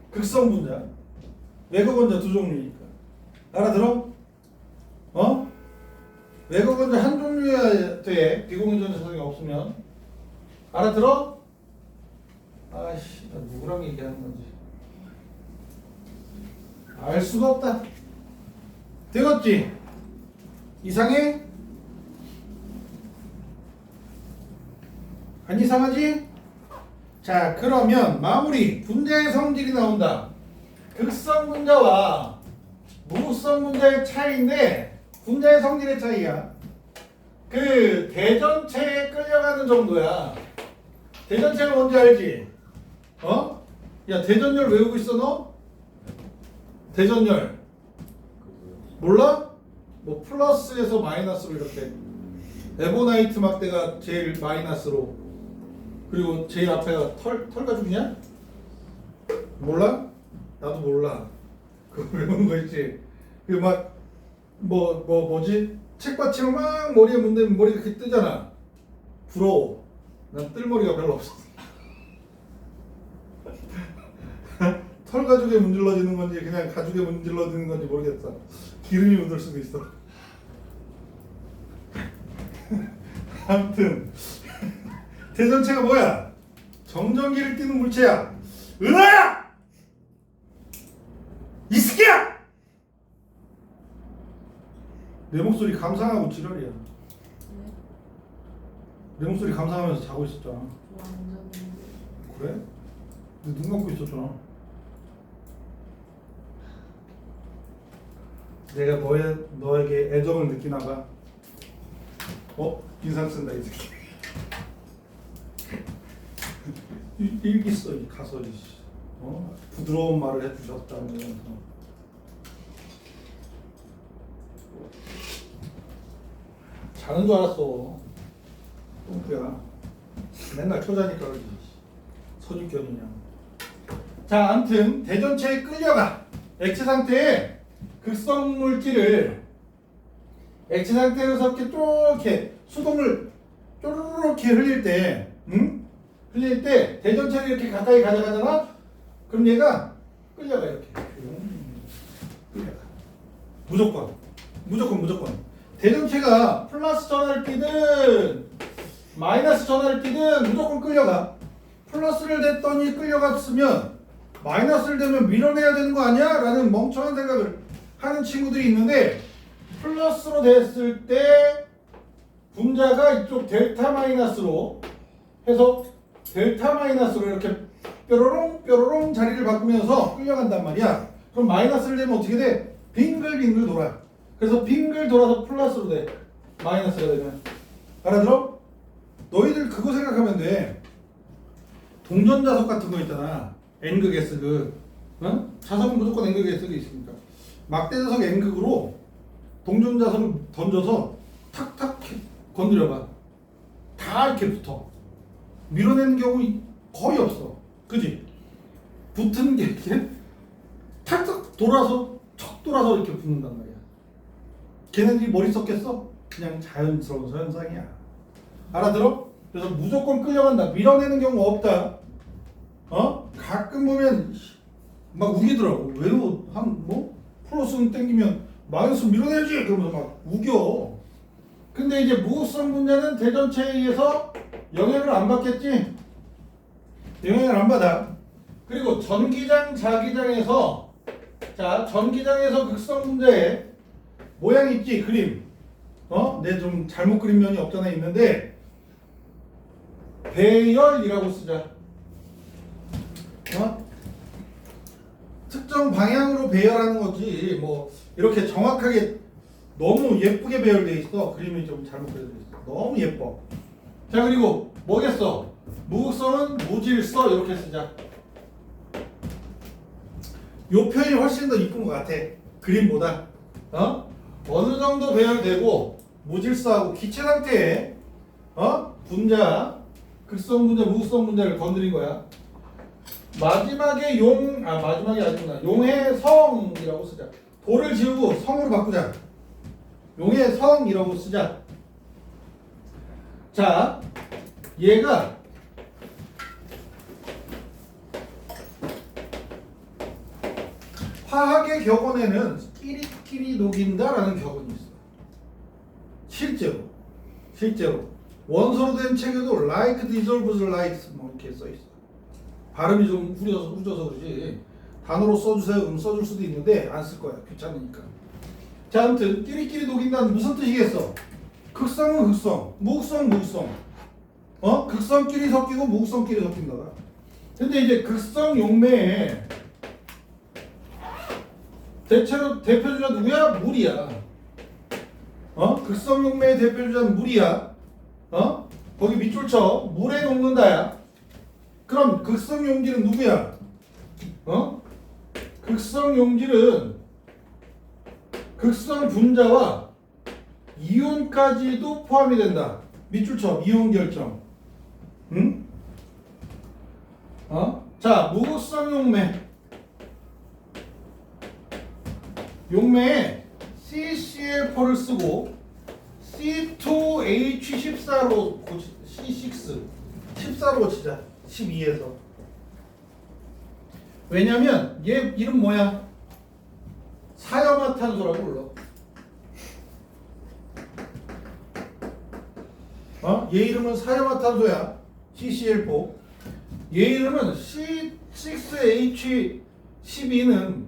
극성 분자. 외거 분자 두 종류니까. 알아들어? 외거 분자 한 종류여야 돼. 비공유 전자성이 없으면. 알아들어? 아이씨, 나 누구랑 얘기하는 건지. 알 수가 없다. 되겠지? 이상해? 안 이상하지? 자, 그러면 마무리. 분자의 성질이 나온다. 극성 분자와 무극성 분자의 차이인데 분자의 성질의 차이야. 그 대전체에 끌려가는 정도야. 대전체가 뭔지 알지? 야, 대전열 외우고 있어 너? 대전열 몰라? 뭐 플러스에서 마이너스로 이렇게 에보나이트 막대가 제일 마이너스로, 그리고 제일 앞에가 털 가죽이냐? 몰라? 나도 몰라. 그거 외우는 거 있지. 그 막 뭐지? 책받침을 막 머리에 문대면 머리가 이렇게 뜨잖아. 부러워. 난 뜰머리가 별로 없어. 털 가죽에 문질러지는 건지 그냥 가죽에 문질러지는 건지 모르겠어. 기름이 묻을 수도 있어. 아무튼 대전체가 뭐야? 정전기를 띠는 물체야. 은하야! 이 새끼야! 내 목소리 감상하고 지랄이야. 내 목소리 감상하면서 자고 있었잖아. 완전. 그래? 근데 눈 감고 있었잖아. 내가 너에게 애정을 느끼나 봐. 인상 쓴다 이 새끼. 일기 써, 이 가설이. 부드러운 말을 해주셨다는. 자는 줄 알았어. 똥꾸야. 맨날 켜자니까 그러지. 선입견이냐. 자, 아무튼 대전체에 끌려가. 액체 상태에 극성 물질을 액체 상태에서 이렇게 수동을 쪼르르게 흘릴 때, 흘릴 때 대전체를 이렇게 가까이 가져가잖아. 그럼 얘가 끌려가 이렇게. 끌려가. 무조건. 대전체가 플러스 전하를 띠든 마이너스 전하를 띠든 무조건 끌려가. 플러스를 댔더니 끌려갔으면 마이너스를 대면 밀어내야 되는 거 아니야? 라는 멍청한 생각을 하는 친구들이 있는데, 플러스로 됐을 때 분자가 이쪽 델타 마이너스로 해서 델타 마이너스로 이렇게 뾰로롱 뾰로롱 자리를 바꾸면서 끌려간단 말이야. 그럼 마이너스를 내면 어떻게 돼? 빙글빙글 돌아. 그래서 빙글 돌아서 플러스로 돼. 마이너스가 되면. 알아들어? 너희들 그거 생각하면 돼. 동전자석 같은 거 있잖아. N극 S극. 어? 자석은 무조건 N극 S극이 있으니까. 막대자석 N극으로 동전자석을 던져서 탁탁 건드려봐. 다 이렇게 붙어. 밀어내는 경우 거의 없어. 그지? 붙은 게 이렇게 탁탁 돌아서 척 돌아서 이렇게 붙는단 말이야. 걔네들이 머리 썼겠어? 그냥 자연스러운 현상이야. 알아들어? 그래서 무조건 끌려간다. 밀어내는 경우 없다. 어? 가끔 보면 막 우기더라고. 외로 한 뭐 플러스는 땡기면 마이너스 밀어내야지 그러면서 막 우겨. 근데 이제 무극성 분자는 대전체에 의해서 영향을 안 받겠지? 영향을 안 받아. 그리고 전기장, 자기장에서 자 전기장에서 극성 분자의 모양 있지? 그림. 어? 내 좀 잘못 그린 면이 없잖아 있는데 배열이라고 쓰자. 어? 특정 방향으로 배열하는 거지. 뭐 이렇게 정확하게 너무 예쁘게 배열돼 있어. 그림이 좀 잘못 그려져 있어. 너무 예뻐. 자 그리고 뭐겠어? 무극성은 무질서 이렇게 쓰자. 요 표현이 훨씬 더 이쁜 것 같아. 그림보다. 어? 어느 정도 배열되고 무질서하고 기체 상태에 분자, 극성 분자, 무극성 분자를 건드린 거야. 마지막에 마지막이 아니구나. 용의 성이라고 쓰자. 도를 지우고 성으로 바꾸자. 용의 성이라고 쓰자. 자, 얘가 화학의 격언에는 끼리끼리 녹인다라는 격언이 있어. 실제로 원소로 된 책에도 like dissolves like 뭐 이렇게 써 있어. 발음이 좀 후져서 그러지. 단어로 써주세요. 그럼 써줄 수도 있는데 안 쓸 거야. 귀찮으니까. 자, 아무튼 끼리끼리 녹인다는 무슨 뜻이겠어? 극성은 극성, 무극성은 무극성. 극성끼리 섞이고 무극성끼리 섞인다. 근데 이제 극성 용매에 대체로 대표주자 누구야? 물이야. 극성 용매의 대표주자는 물이야. 거기 밑줄 쳐. 물에 녹는다야. 그럼 극성 용질은 누구야? 극성 용질은 극성 분자와 이온까지도 포함이 된다. 밑줄 쳐. 이온 결정. 응? 자, 무극성 용매. 용매에 CCl4를 쓰고 C2H14로 C6 14로 고치자. 12에서. 왜냐면 얘 이름 뭐야? 사염화탄소라고 불러. 얘 이름은 사염화탄소야. CCl4. 얘 이름은 C6H12는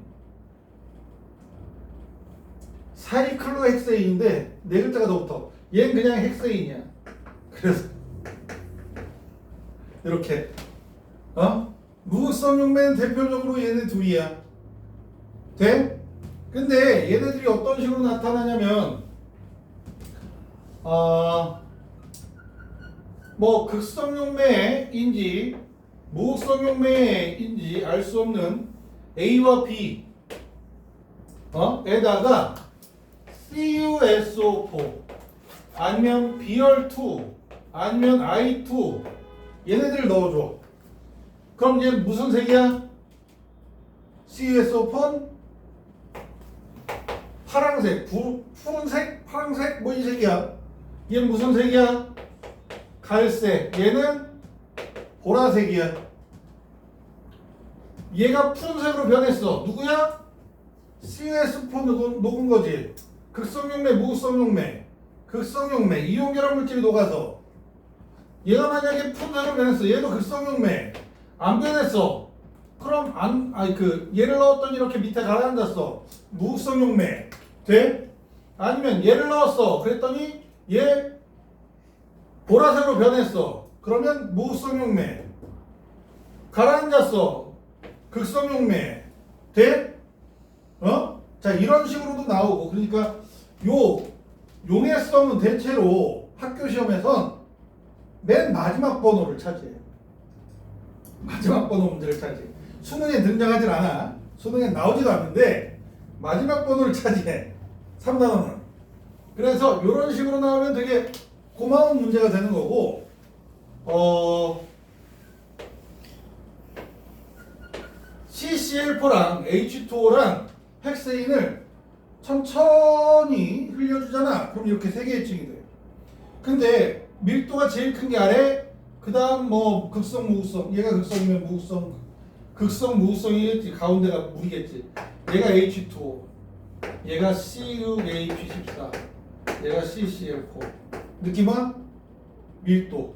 사이클로헥세인인데 네 글자가 더 붙어. 얘는 그냥 헥세인이야. 그래서 이렇게 무극성 용매는 대표적으로 얘네 둘이야. 돼? 근데 얘네들이 어떤 식으로 나타나냐면 뭐 극성 용매인지 무극성 용매인지 알 수 없는 A와 B 에다가 CuSO4 아니면 Br2 아니면 I2 얘네들 넣어줘. 그럼 얘 무슨 색이야? CuSO4는 파란색, 푸른색, 파란색 뭐 이 색이야. 얘는 무슨 색이야? 갈색. 얘는 보라색이야. 얘가 푸른색으로 변했어. 누구야? CuS4 녹은 거지. 극성용매, 무극성용매. 극성용매, 이온결합 물질이 녹아서. 얘가 만약에 푸른색으로 변했어. 얘도 극성용매. 안 변했어. 그럼 얘를 넣었더니 이렇게 밑에 가라앉았어. 무극성용매. 돼? 아니면 얘를 넣었어. 그랬더니 얘 보라색으로 변했어. 그러면 무극성용매. 가라앉았어. 극성용매. 돼? 자, 이런 식으로도 나오고. 그러니까 요 용해성은 대체로 학교 시험에선 맨 마지막 번호를 차지해요. 마지막 번호 문제를 차지해. 수능에 등장하진 않아. 수능에 나오지도 않는데 마지막 번호를 차지해. 3단원은. 그래서 이런 식으로 나오면 되게 고마운 문제가 되는 거고, CCl4랑 H2O랑 헥세인을 천천히 흘려주잖아. 그럼 이렇게 세 개의 층이 돼요. 근데 밀도가 제일 큰 게 아래, 그 다음 뭐 극성, 무극성, 얘가 극성이면 무극성, 극성, 무극성이겠지. 가운데가 물이겠지. 얘가 H2O, 얘가 CuH14, 얘가 CCl4. 느낌 와? 밀도.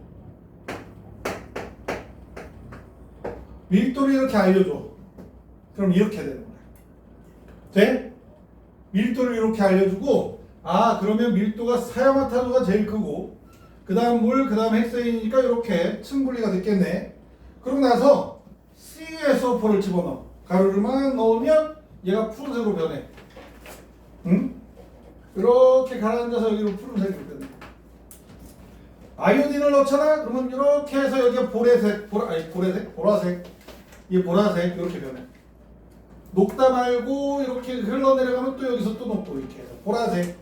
밀도를 이렇게 알려줘. 그럼 이렇게 되는 거야. 돼? 밀도를 이렇게 알려주고, 아, 그러면 밀도가 사야마타도가 제일 크고, 그 다음 물, 그 다음 헥세인이니까 이렇게 층 분리가 됐겠네. 그러고 나서 CuSO4를 집어넣어. 가루를 막 넣으면 얘가 푸른색으로 변해. 응? 이렇게 가라앉아서 여기로 푸른색으로 변해. 아이오딘을 넣잖아? 그러면 이렇게 해서 여기가 보라색, 이게 보라색 이렇게 변해. 녹다 말고 이렇게 흘러내려가면 또 여기서 또 녹고 이렇게 해서 보라색.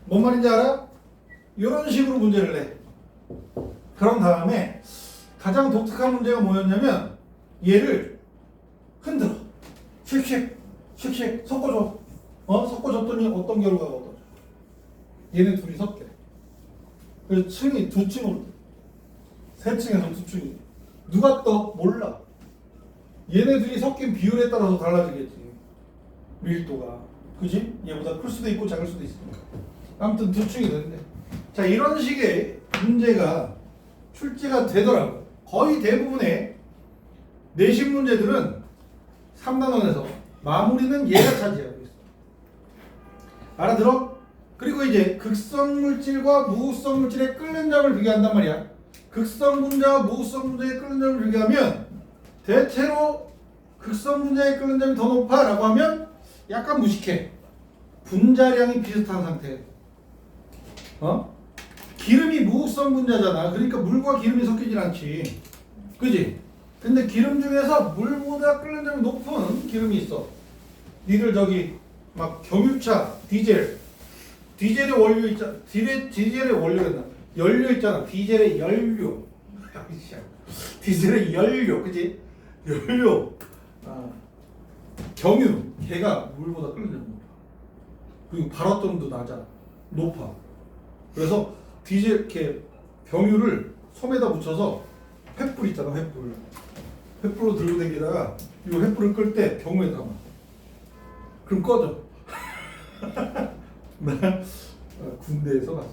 뭔 말인지 알아? 이런 식으로 문제를 내. 그런 다음에 가장 독특한 문제가 뭐였냐면 얘를 흔들어. 쉑쉑 섞어줘. 섞어줬더니 어떤 결과가 얻어져. 얘네 둘이 섞여. 그래서 층이 두 층으로 돼. 세 층에서 두 층이. 누가 떠? 몰라. 얘네들이 섞인 비율에 따라서 달라지겠지. 밀도가. 그지? 얘보다 클 수도 있고 작을 수도 있으니까. 아무튼 두 층이 되는데. 자, 이런 식의 문제가 출제가 되더라고요. 거의 대부분의 내신 문제들은 3단원에서 마무리는 얘가 차지하고 있어. 알아들어? 그리고 이제 극성 물질과 무극성 물질의 끓는 점을 비교한단 말이야. 극성 분자와 무극성 분자의 끓는 점을 비교하면 대체로 극성 분자의 끓는 점이 더 높아라고 하면 약간 무식해. 분자량이 비슷한 상태. 기름이 무극성 분자잖아. 그러니까 물과 기름이 섞이질 않지. 그지? 근데 기름 중에서 물보다 끓는 점이 높은 기름이 있어. 니들 저기 막 경유차, 디젤의 원료 있잖아. 디젤의 원료랬나? 연료 있잖아. 디젤의 연료. 디젤의 연료, 그지? 연료. 경유, 걔가 물보다 끓는 점이 높아. 그리고 발화점도 높아. 그래서 디젤 이렇게 경유를 솜에다 묻혀서 횃불 있잖아. 횃불로 들고 다니다가 이 횃불을 끌 때 경우에 담아. 그럼 꺼져. 나 군대에서 봤어.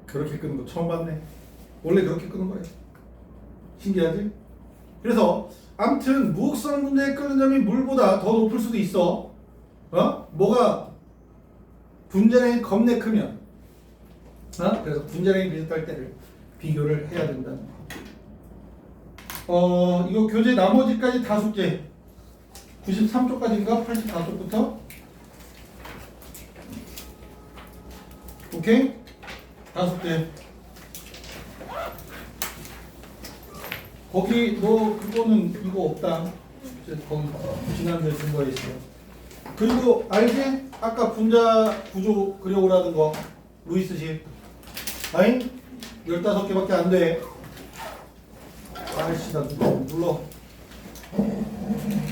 그렇게 끄는 거 처음 봤네. 원래 그렇게 끄는 거야. 신기하지? 그래서 아무튼 무극성 분자의 끓는 점이 물보다 더 높을 수도 있어. 뭐가 분자량이 겁내 크면. 그래서 분자량이 비슷할 때를 비교를 해야 된다는 거. 이거 교재 나머지까지 다 숙제. 93쪽까지인가? 84쪽부터? 오케이? 다 숙제. 거기 너 그거는 이거 없다. 거기 지난주에 준 거 있어. 그리고 알지? 아까 분자 구조 그려오라는 거. 루이스식. 아잉? 15개밖에 안 돼. 아이씨, 나 눌러.